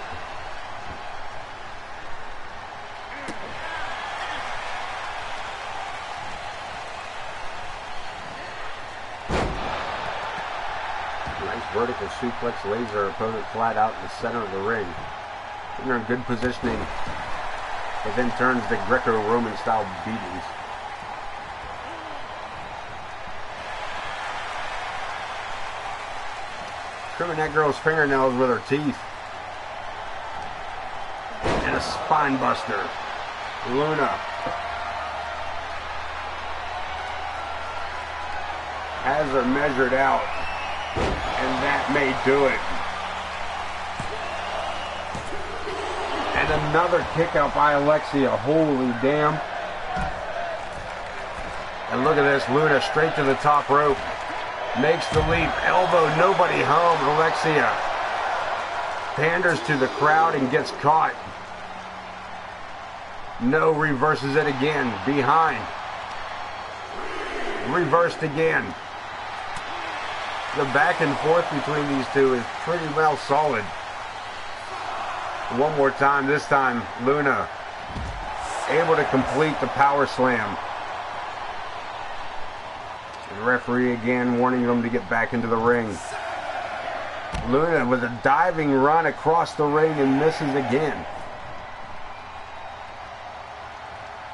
Vertical suplex lays her opponent flat out in the center of the ring. They're in good positioning, but then turns to Greco-Roman style beatings. Trimming that girl's fingernails with her teeth. And a spine buster. Luna has her measured out. And that may do it. And another kick out by Alexia. Holy damn. And look at this. Luna straight to the top rope. Makes the leap. Elbow. Nobody home. Alexia panders to the crowd and gets caught. No, reverses it again. Behind. Reversed again. The back and forth between these two is pretty well solid. One more time, this time Luna able to complete the power slam. And the referee again warning them to get back into the ring. Luna with a diving run across the ring and misses again.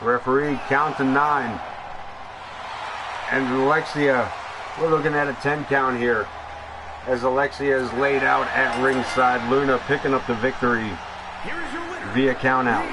Referee count to 9. And Alexia, we're looking at a 10 count here as Alexia is laid out at ringside. Luna picking up the victory via count out.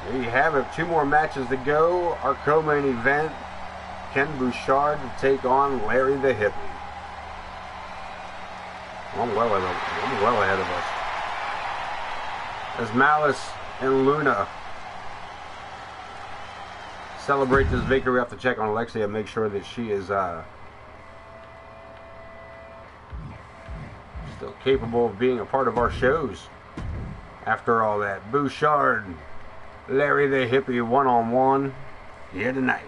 There you have it. 2 more matches to go. Our co-main event. Ken Bouchard to take on Larry the Hippie. I'm well ahead of us. As Malice and Luna celebrate this victory, we have to check on Alexia and make sure that she is still capable of being a part of our shows. After all that, Bouchard, Larry the Hippie one-on-one here tonight.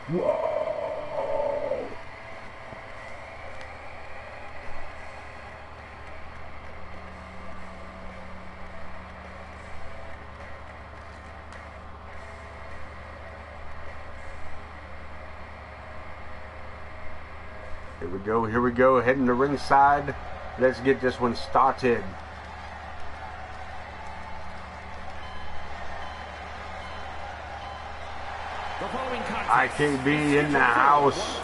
Whoa. Here we go, heading to ringside. Let's get this one started. IKB in the house.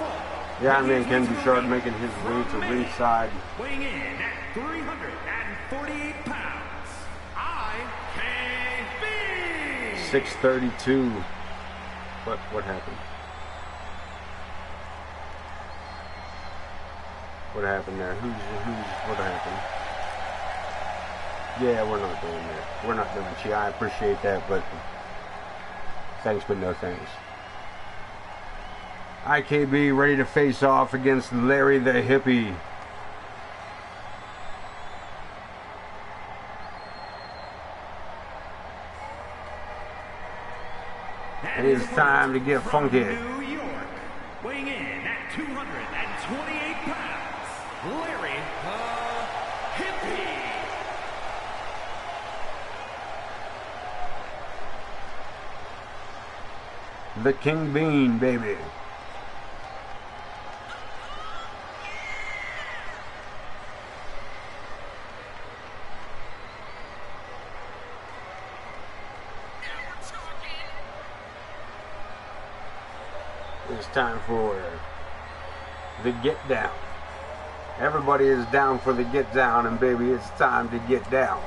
The Iron Man Ken Bouchard making his way to ringside. Weighing in at 348 pounds, IKB. 632. What happened? What happened there? What happened? Yeah, we're not doing that. We're not doing it. I appreciate that, but thanks, but no thanks. IKB ready to face off against Larry the Hippie. And it's time to get funky. New York, weighing in at 228 pounds. Larry the Hippie. The King Bean, baby. It's time for the Get Down. Everybody is down for the Get Down, and baby, it's time to get down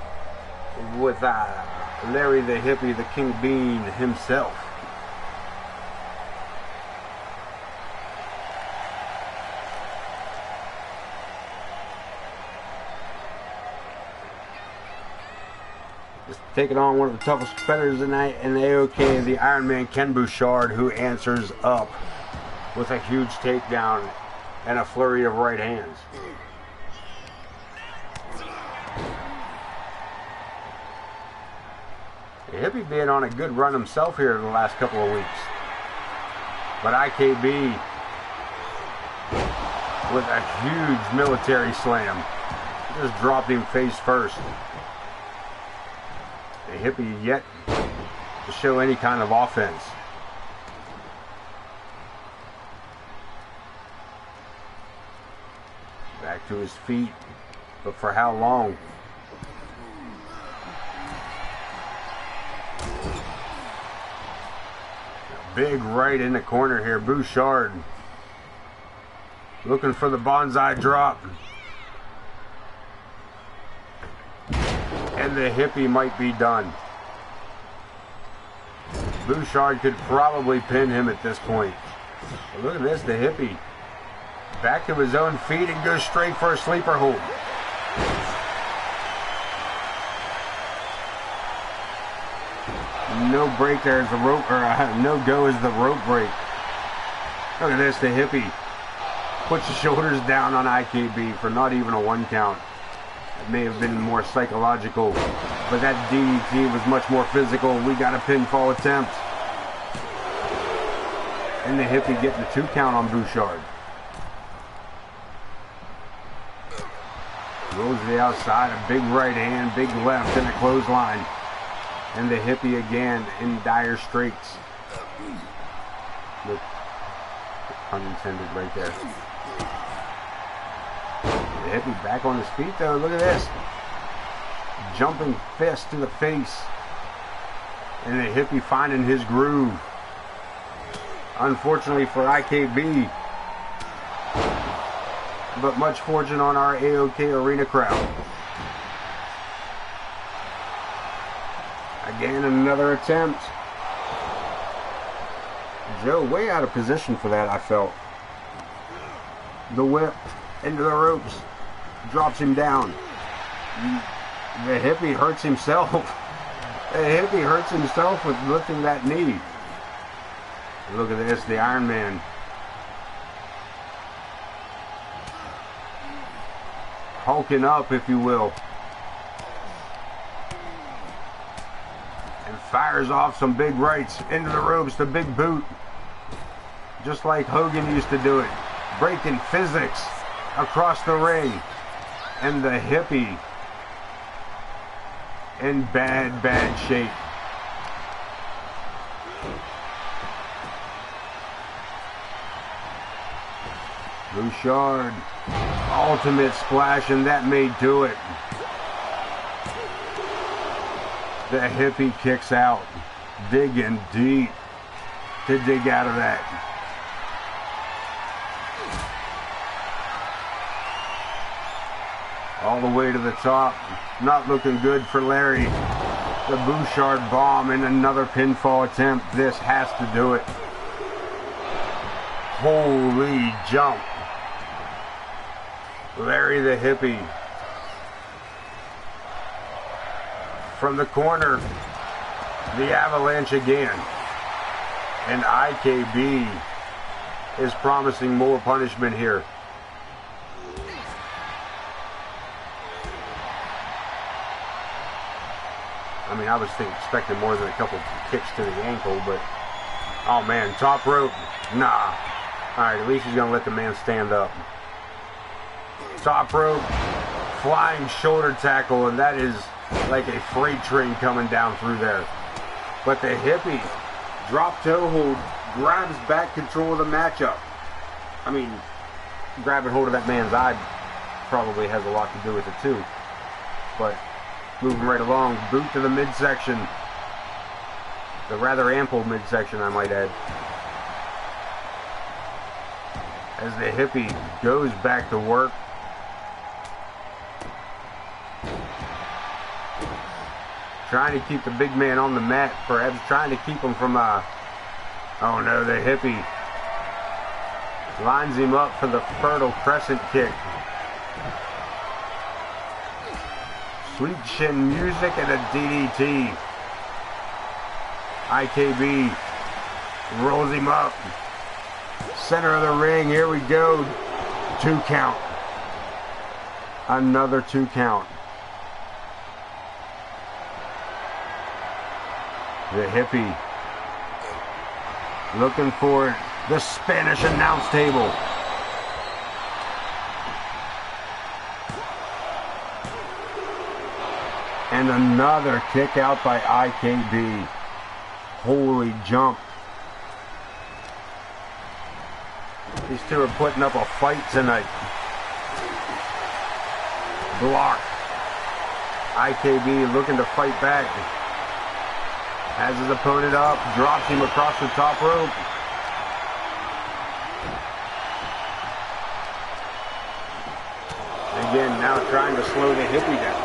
with Larry the Hippie, the King Bean himself. Just taking on one of the toughest competitors tonight in AOK, the Iron Man Ken Bouchard, who answers up with a huge takedown and a flurry of right hands. The Hippie being on a good run himself here in the last couple of weeks. But IKB with a huge military slam. Just dropped him face first. The Hippie yet to show any kind of offense. Back to his feet, but for how long? A big right in the corner here. Bouchard looking for the bonsai drop. And the Hippie might be done. Bouchard could probably pin him at this point. But look at this, the Hippie back to his own feet and goes straight for a sleeper hold. No break there is the rope, or no go is the rope break. Look at this, the Hippie puts the shoulders down on IKB for not even a 1 count. It may have been more psychological, but that DDT was much more physical. We got a pinfall attempt. And the Hippie getting the 2 count on Bouchard. Rolls to the outside, a big right hand, big left, and a clothesline. And the Hippie again in dire straits. Look, pun intended right there. The Hippie back on his feet though, look at this. Jumping fist to the face. And the Hippie finding his groove. Unfortunately for IKB. But much fortune on our AOK Arena crowd. Again, another attempt. Joe way out of position for that, I felt. The whip into the ropes. Drops him down. The Hippie hurts himself. The Hippie hurts himself with lifting that knee. Look at this, the Iron Man. Hulking up, if you will. And fires off some big rights into the ropes, the big boot. just like Hogan used to do it, breaking physics across the ring. And the hippie in bad, bad shape. Bouchard, ultimate splash, and that may do it. The hippie kicks out, digging deep to dig out of that. All the way to the top, not looking good for Larry. The Bouchard bomb and another pinfall attempt. This has to do it. Holy jump. Larry the hippie. From the corner, the avalanche again. And IKB is promising more punishment here. I mean, I was expecting more than a couple kicks to the ankle, but oh man, top rope, nah. All right, at least he's gonna let the man stand up. Top rope, flying shoulder tackle, and that is like a freight train coming down through there. But the hippie, drop toe hold, grabs back control of the matchup. I mean, grabbing hold of that man's eye probably has a lot to do with it too. But moving right along, boot to the midsection. The rather ample midsection, I might add. As the hippie goes back to work. Trying to keep the big man on the mat, perhaps trying to keep him from oh no, the hippie lines him up for the Fertile Crescent kick. Sweet chin music and a DDT. IKB rolls him up. Center of the ring, here we go. 2 count. Another 2 count. The hippie looking for the Spanish announce table. And another kick out by IKB. Holy jump. These two are putting up a fight tonight. Block. IKB looking to fight back. Has his opponent up, drops him across the top rope. Again, now trying to slow the hippie down.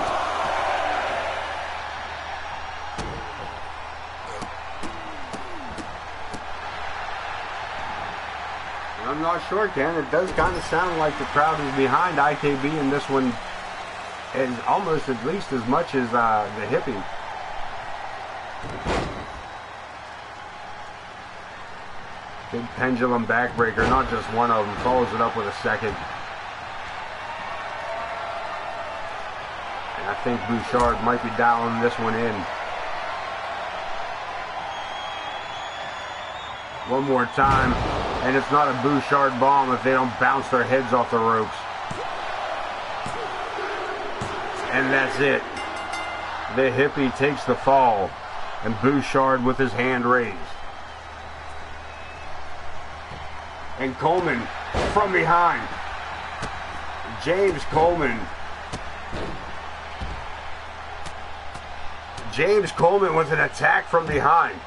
I'm not sure, Ken. It does kind of sound like the crowd is behind IKB in this one, as almost at least as much as the hippie. Big pendulum backbreaker, not just one of them, follows it up with a second. And I think Bouchard might be dialing this one in. One more time, and it's not a Bouchard bomb if they don't bounce their heads off the ropes. And that's it. The hippie takes the fall, and Bouchard with his hand raised. And Coleman from behind. James Coleman. James Coleman with an attack from behind.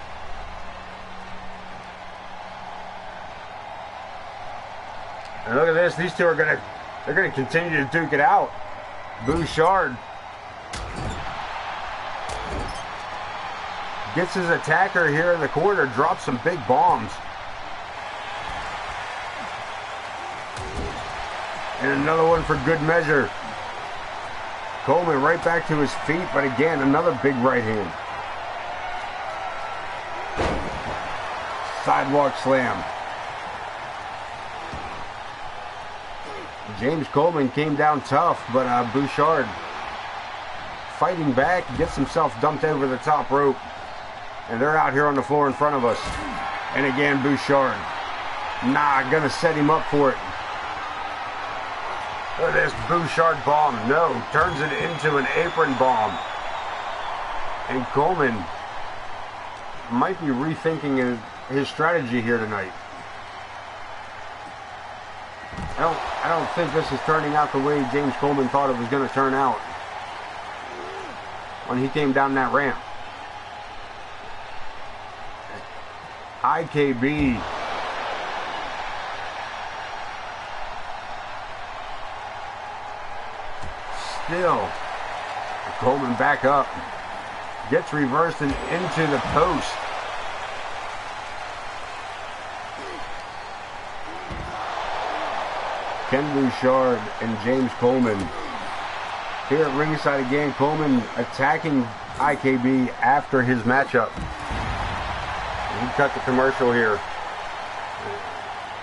And look at this, these two are they're gonna continue to duke it out. Bouchard gets his attacker here in the corner, drops some big bombs. And another one for good measure. Coleman right back to his feet, but again, another big right hand. Sidewalk slam. James Coleman came down tough, but Bouchard fighting back, gets himself dumped over the top rope. And they're out here on the floor in front of us. And again, Bouchard Nah, gonna set him up for it. Look at this Bouchard bomb. No, turns it into an apron bomb. And Coleman might be rethinking his strategy here tonight. I don't think this is turning out the way James Coleman thought it was going to turn out when he came down that ramp. IKB. Still, Coleman back up. Gets reversed and into the post. Ken Bouchard and James Coleman here at ringside again. Coleman attacking IKB after his matchup. He cut the commercial here.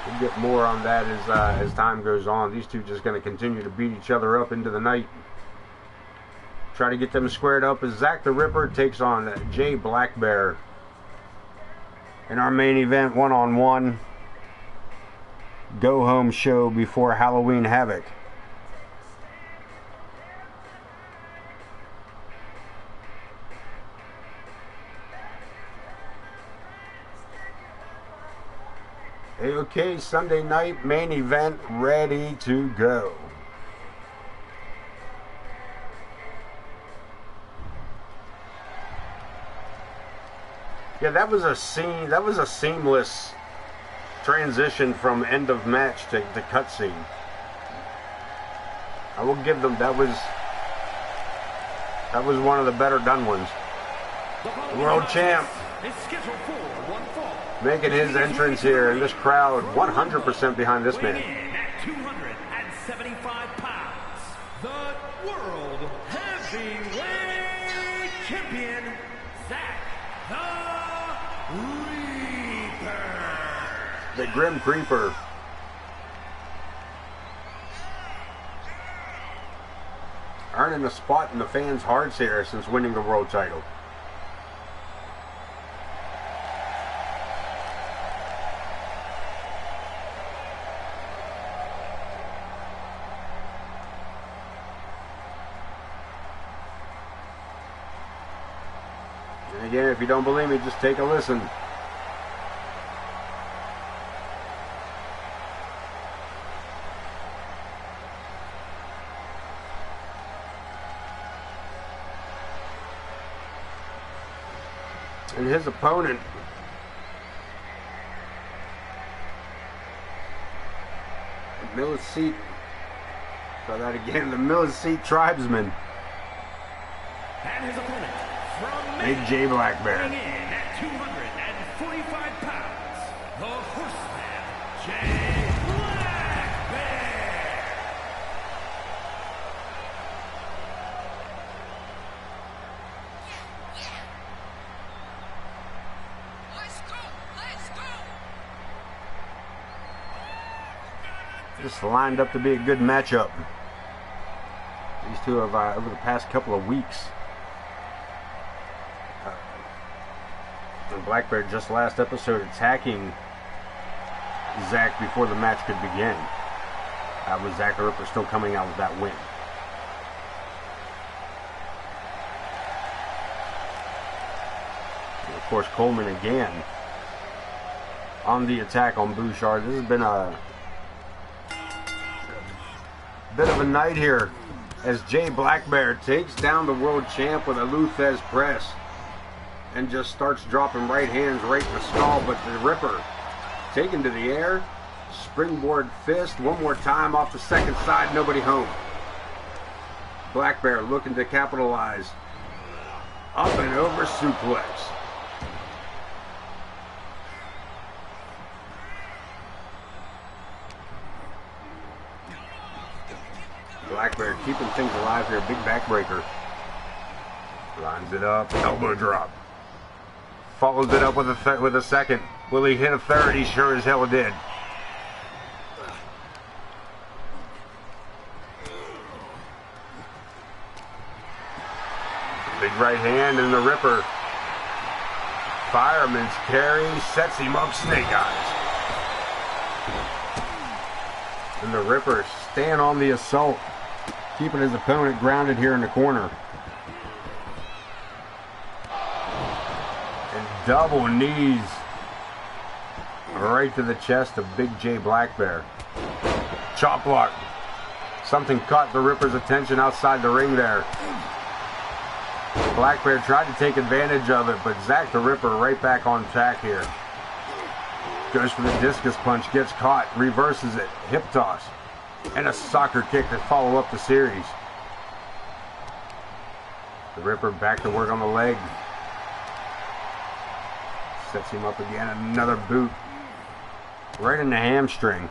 We'll get more on that as time goes on. These two just going to continue to beat each other up into the night. Try to get them squared up as Zack the Ripper takes on Jay Blackbear in our main event one-on-one go-home show before Halloween Havoc. Okay, Sunday night main event ready to go. Yeah, that was a seamless transition from end of match to cutscene. I will give them that was one of the better done ones. World champ making his entrance here, and this crowd 100% behind this man. At 275 pounds, the World Heavyweight Champion, Zack the Grim Creeper. Earning a spot in the fans' hearts here since winning the world title. And again, if you don't believe me, just take a listen. And his opponent, the Millis Seat, try that again, the Millis Seat Tribesman. And his opponent from Big Jay Blackbear. In at 245 pounds, the Horseman, Jay Blackbear. This lined up to be a good matchup. These two have, over the past couple of weeks. And Blackbear just last episode attacking Zack before the match could begin. With Zack the Ripper still coming out with that win. And of course, Coleman again on the attack on Bouchard. This has been a bit of a night here as Jay Blackbear takes down the world champ with a Lou Thesz press and just starts dropping right hands right in the skull. But the Ripper taken to the air, springboard fist one more time off the second side, nobody home. Blackbear looking to capitalize, up and over suplex. Blackbear keeping things alive here. Big backbreaker. Lines it up. Elbow drop. Follows it up with a second. Will he hit a third? He sure as hell did. Big right hand and the Ripper. Fireman's carry. Sets him up snake eyes. And the Ripper staying on the assault, keeping his opponent grounded here in the corner. And double knees right to the chest of Big Jay Blackbear. Chop block. Something caught the Ripper's attention outside the ring there. Blackbear tried to take advantage of it, but Zack the Ripper right back on track here. Goes for the discus punch, gets caught, reverses it, hip toss, and a soccer kick to follow up the series. The Ripper back to work on the leg. Sets him up again, another boot. Right in the hamstring.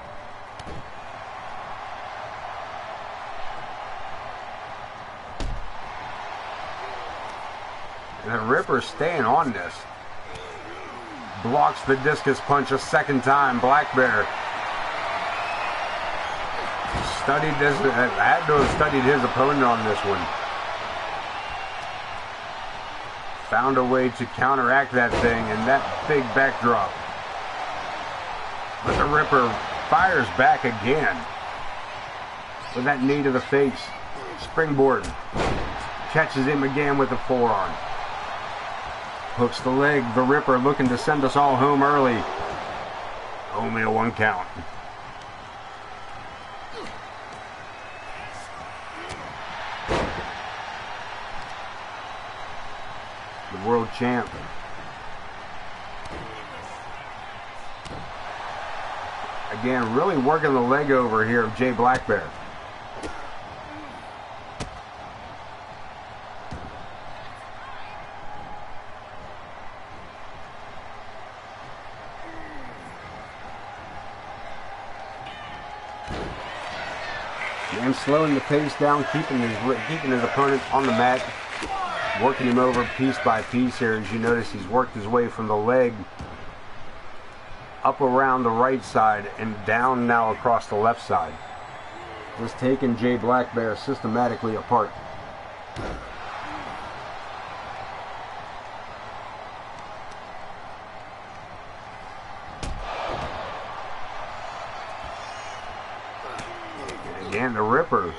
And the Ripper staying on this. Blocks the discus punch a second time. Blackbear studied this, had to have studied his opponent on this one. Found a way to counteract that thing and that big backdrop. But the Ripper fires back again with that knee to the face. Springboard. Catches him again with the forearm. Hooks the leg. The Ripper looking to send us all home early. Only a 1 count. The world champ. Again, really working the leg over here of Jay Blackbear. And slowing the pace down, keeping his opponent on the mat, working him over piece by piece here. As you notice, he's worked his way from the leg up around the right side and down now across the left side. Just taking Jay Blackbear systematically apart. And the Ripper,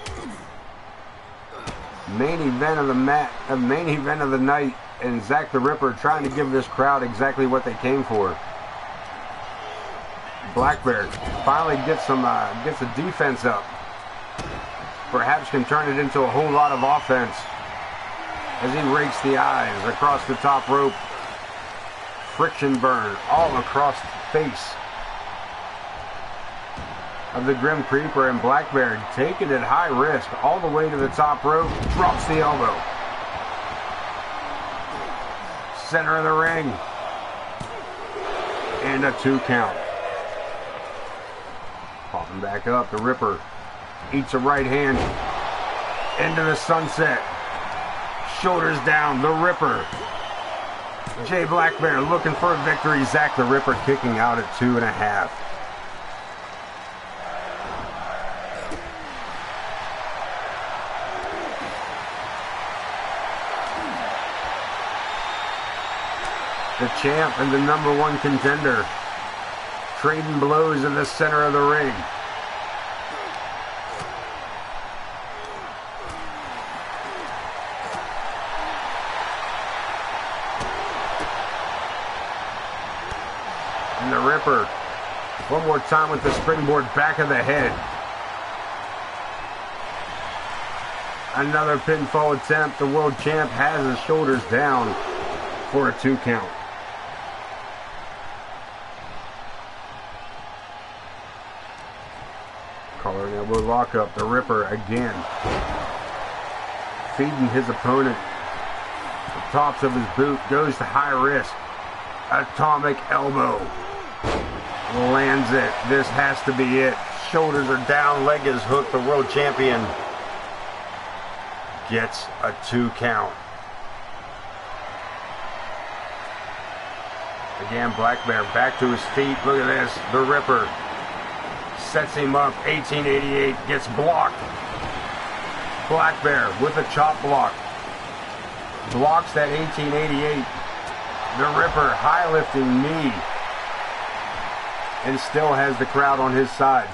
main event of the night, and Zack the Ripper trying to give this crowd exactly what they came for. Blackbear finally gets the defense up. Perhaps can turn it into a whole lot of offense as he rakes the eyes across the top rope. Friction burn all across the face of the Grim Creeper, and Blackbear taking it high risk all the way to the top rope. Drops the elbow. Center of the ring. And a 2 count. Popping back up, the Ripper eats a right hand into the sunset. Shoulders down, the Ripper. Jay Blackbear looking for a victory. Zack the Ripper kicking out at 2.5. The champ and the #1 contender trading blows in the center of the ring. And the Ripper one more time with the springboard back of the head. Another pinfall attempt. The world champ has his shoulders down for a 2 count. Collar and elbow lockup. The Ripper again feeding his opponent. The tops of his boot, goes to high risk. Atomic elbow. Lands it. This has to be it. Shoulders are down, leg is hooked. The world champion gets a 2 count. Again, Blackbear back to his feet. Look at this. The Ripper sets him up. 1888 gets blocked. Blackbear with a chop block. Blocks that 1888. The Ripper high lifting knee. And still has the crowd on his side.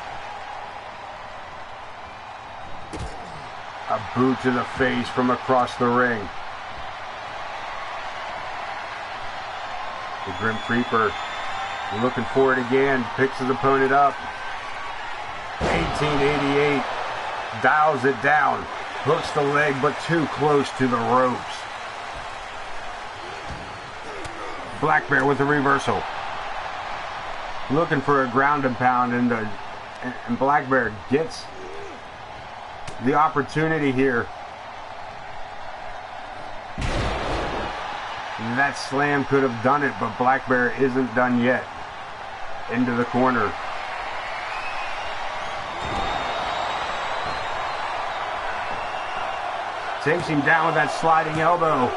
A boot to the face from across the ring. The Grim Reaper looking for it again. Picks his opponent up. 1888. Dials it down. Hooks the leg, but too close to the ropes. Black Bear with a reversal. Looking for a ground and pound, and Black Bear gets the opportunity here. That slam could have done it, but Black Bear isn't done yet. Into the corner. Takes him down with that sliding elbow.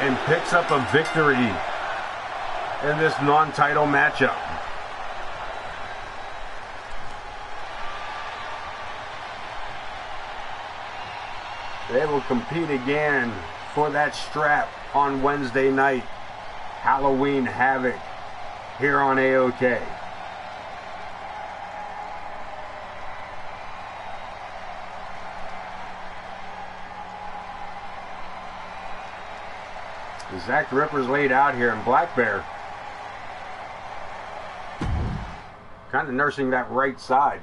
And picks up a victory in this non-title matchup. They will compete again for that strap on Wednesday night. Halloween Havoc here on AOK. Zack the Ripper's laid out here, and Black Bear kind of nursing that right side.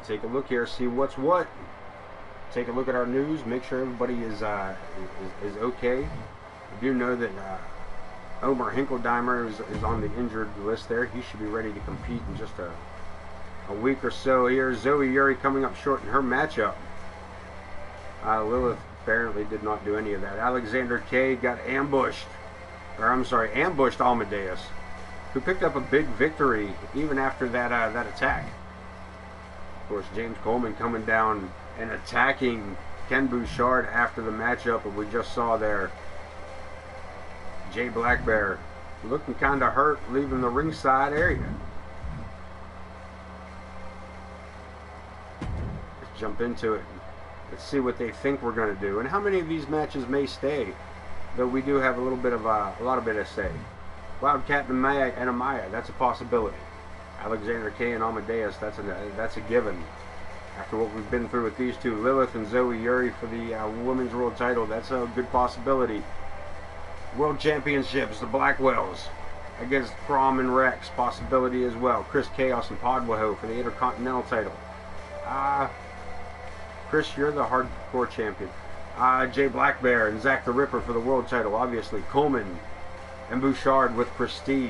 Take a look here, see what's what. Take a look at our news, make sure everybody is okay. I do know that Omer Hinkledeimer is on the injured list there. He should be ready to compete in just a week or so here. Zoe Yuri coming up short in her matchup. Lilith apparently did not do any of that. Alexander K got ambushed Amadeus, who picked up a big victory even after that attack. Of course, James Coleman coming down and attacking Ken Bouchard after the matchup, and we just saw there Jay Black Bear looking kind of hurt, leaving the ringside area. Let's jump into it. Let's see what they think we're going to do, and how many of these matches may stay. Though we do have a lot of bit of say. Wildcat and Amaya, that's a possibility. Alexander K and Amadeus, that's a given. After what we've been through with these two, Lilith and Zoe Yuri for the women's world title, that's a good possibility. World Championships, the Blackwells against Crom and Rex, possibility as well. Chris Chaos and Podwaho for the Intercontinental title. Chris, you're the hardcore champion. Jay Black Bear and Zack the Ripper for the world title, obviously. Coleman and Bouchard with Prestige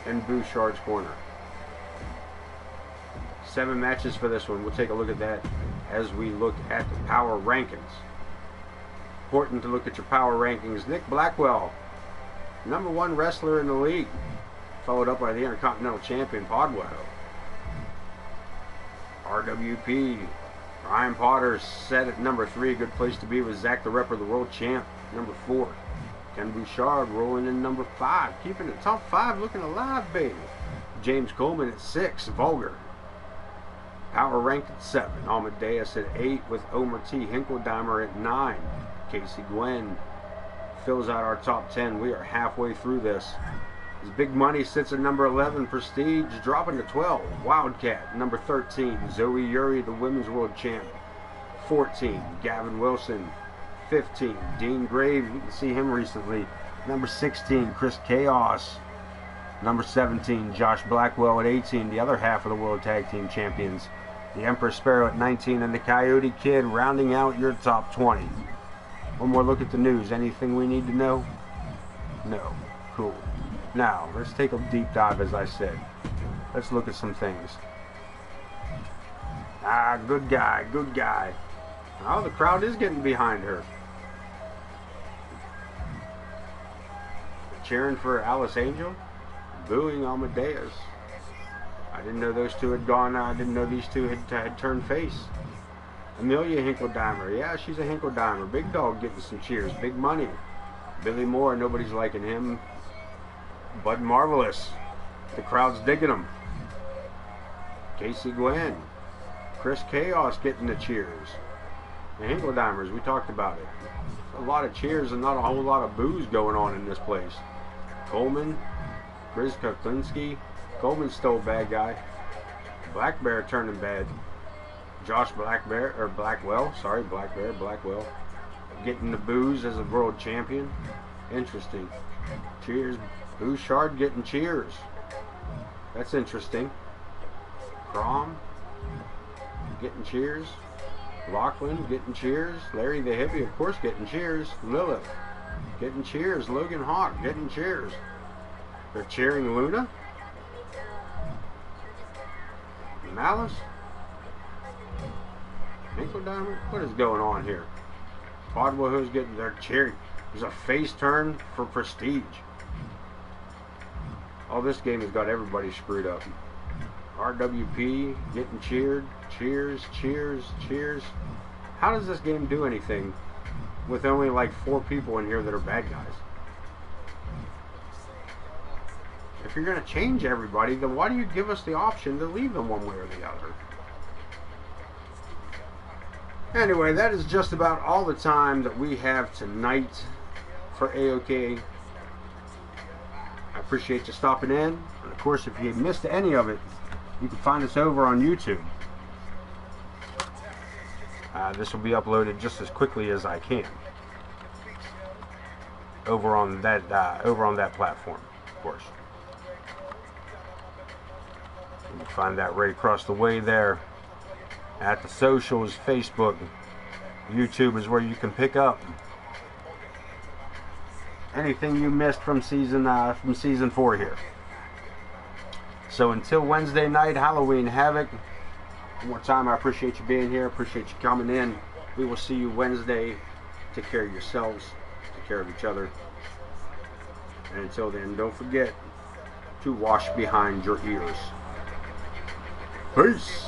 in Bouchard's corner. 7 matches for this one. We'll take a look at that as we look at the power rankings. Important to look at your power rankings. Nick Blackwell, #1 wrestler in the league, followed up by the Intercontinental Champion Podwaho. RWP, Ryan Potter set at #3. Good place to be with Zack the Ripper, the world champ, #4. Ken Bouchard rolling in #5, keeping the top 5 looking alive, baby. James Coleman at 6, Vulgar. Power ranked at 7. Amadeus at 8 with Omer T. Hinkledeimer at 9. Casey Gwen fills out our top 10. We are halfway through this. His Big Money sits at #11. Prestige dropping to 12. Wildcat, #13. Zoe Yuri, the women's world champ, 14. Gavin Wilson, 15. Dean Grave, you can see him recently, #16. Chris Chaos, #17. Josh Blackwell at 18. The other half of the World Tag Team Champions. The Empress Sparrow at 19. And the Coyote Kid rounding out your top 20. One more look at the news. Anything we need to know? No. Cool. Now, let's take a deep dive, as I said. Let's look at some things. Good guy, good guy. Oh, the crowd is getting behind her. Cheering for Alice Angel. Booing Amadeus. I didn't know those two had gone. I didn't know these two had turned face. Amelia Hinkledeimer. Yeah, she's a Hinkledeimer. Big Dog getting some cheers. Big Money. Billy Moore. Nobody's liking him. Bud Marvelous. The crowd's digging him. Casey Gwen. Chris Chaos getting the cheers. The Hinkledeimers, we talked about it. A lot of cheers and not a whole lot of boos going on in this place. Coleman. Briz Kuklinski. Coleman's still a bad guy. Black Bear turning bad. Josh Blackwell, sorry, Blackwell, getting the boos as a world champion. Interesting. Cheers. Bouchard getting cheers. That's interesting. Crom getting cheers. Lachlan getting cheers. Larry the Hippie, of course, getting cheers. Lilith getting cheers. Logan Hawk getting cheers. They're cheering Luna. Malice. Ankle Diamond. What is going on here? Quadwahoo's getting their cheering. There's a face turn for Prestige. Oh, this game has got everybody screwed up. RWP getting cheered. Cheers, cheers, cheers. How does this game do anything with only like 4 people in here that are bad guys? If you're going to change everybody, then why do you give us the option to leave them one way or the other? Anyway, that is just about all the time that we have tonight for AOK. I appreciate you stopping in. And of course, if you missed any of it, you can find us over on YouTube. This will be uploaded just as quickly as I can over on that platform, of course. You can find that right across the way there at the socials. Facebook, YouTube is where you can pick up anything you missed from season 4 here. So until Wednesday night, Halloween Havoc. One more time, I appreciate you being here. Appreciate you coming in. We will see you Wednesday. Take care of yourselves. Take care of each other. And until then, don't forget to wash behind your ears. Peace.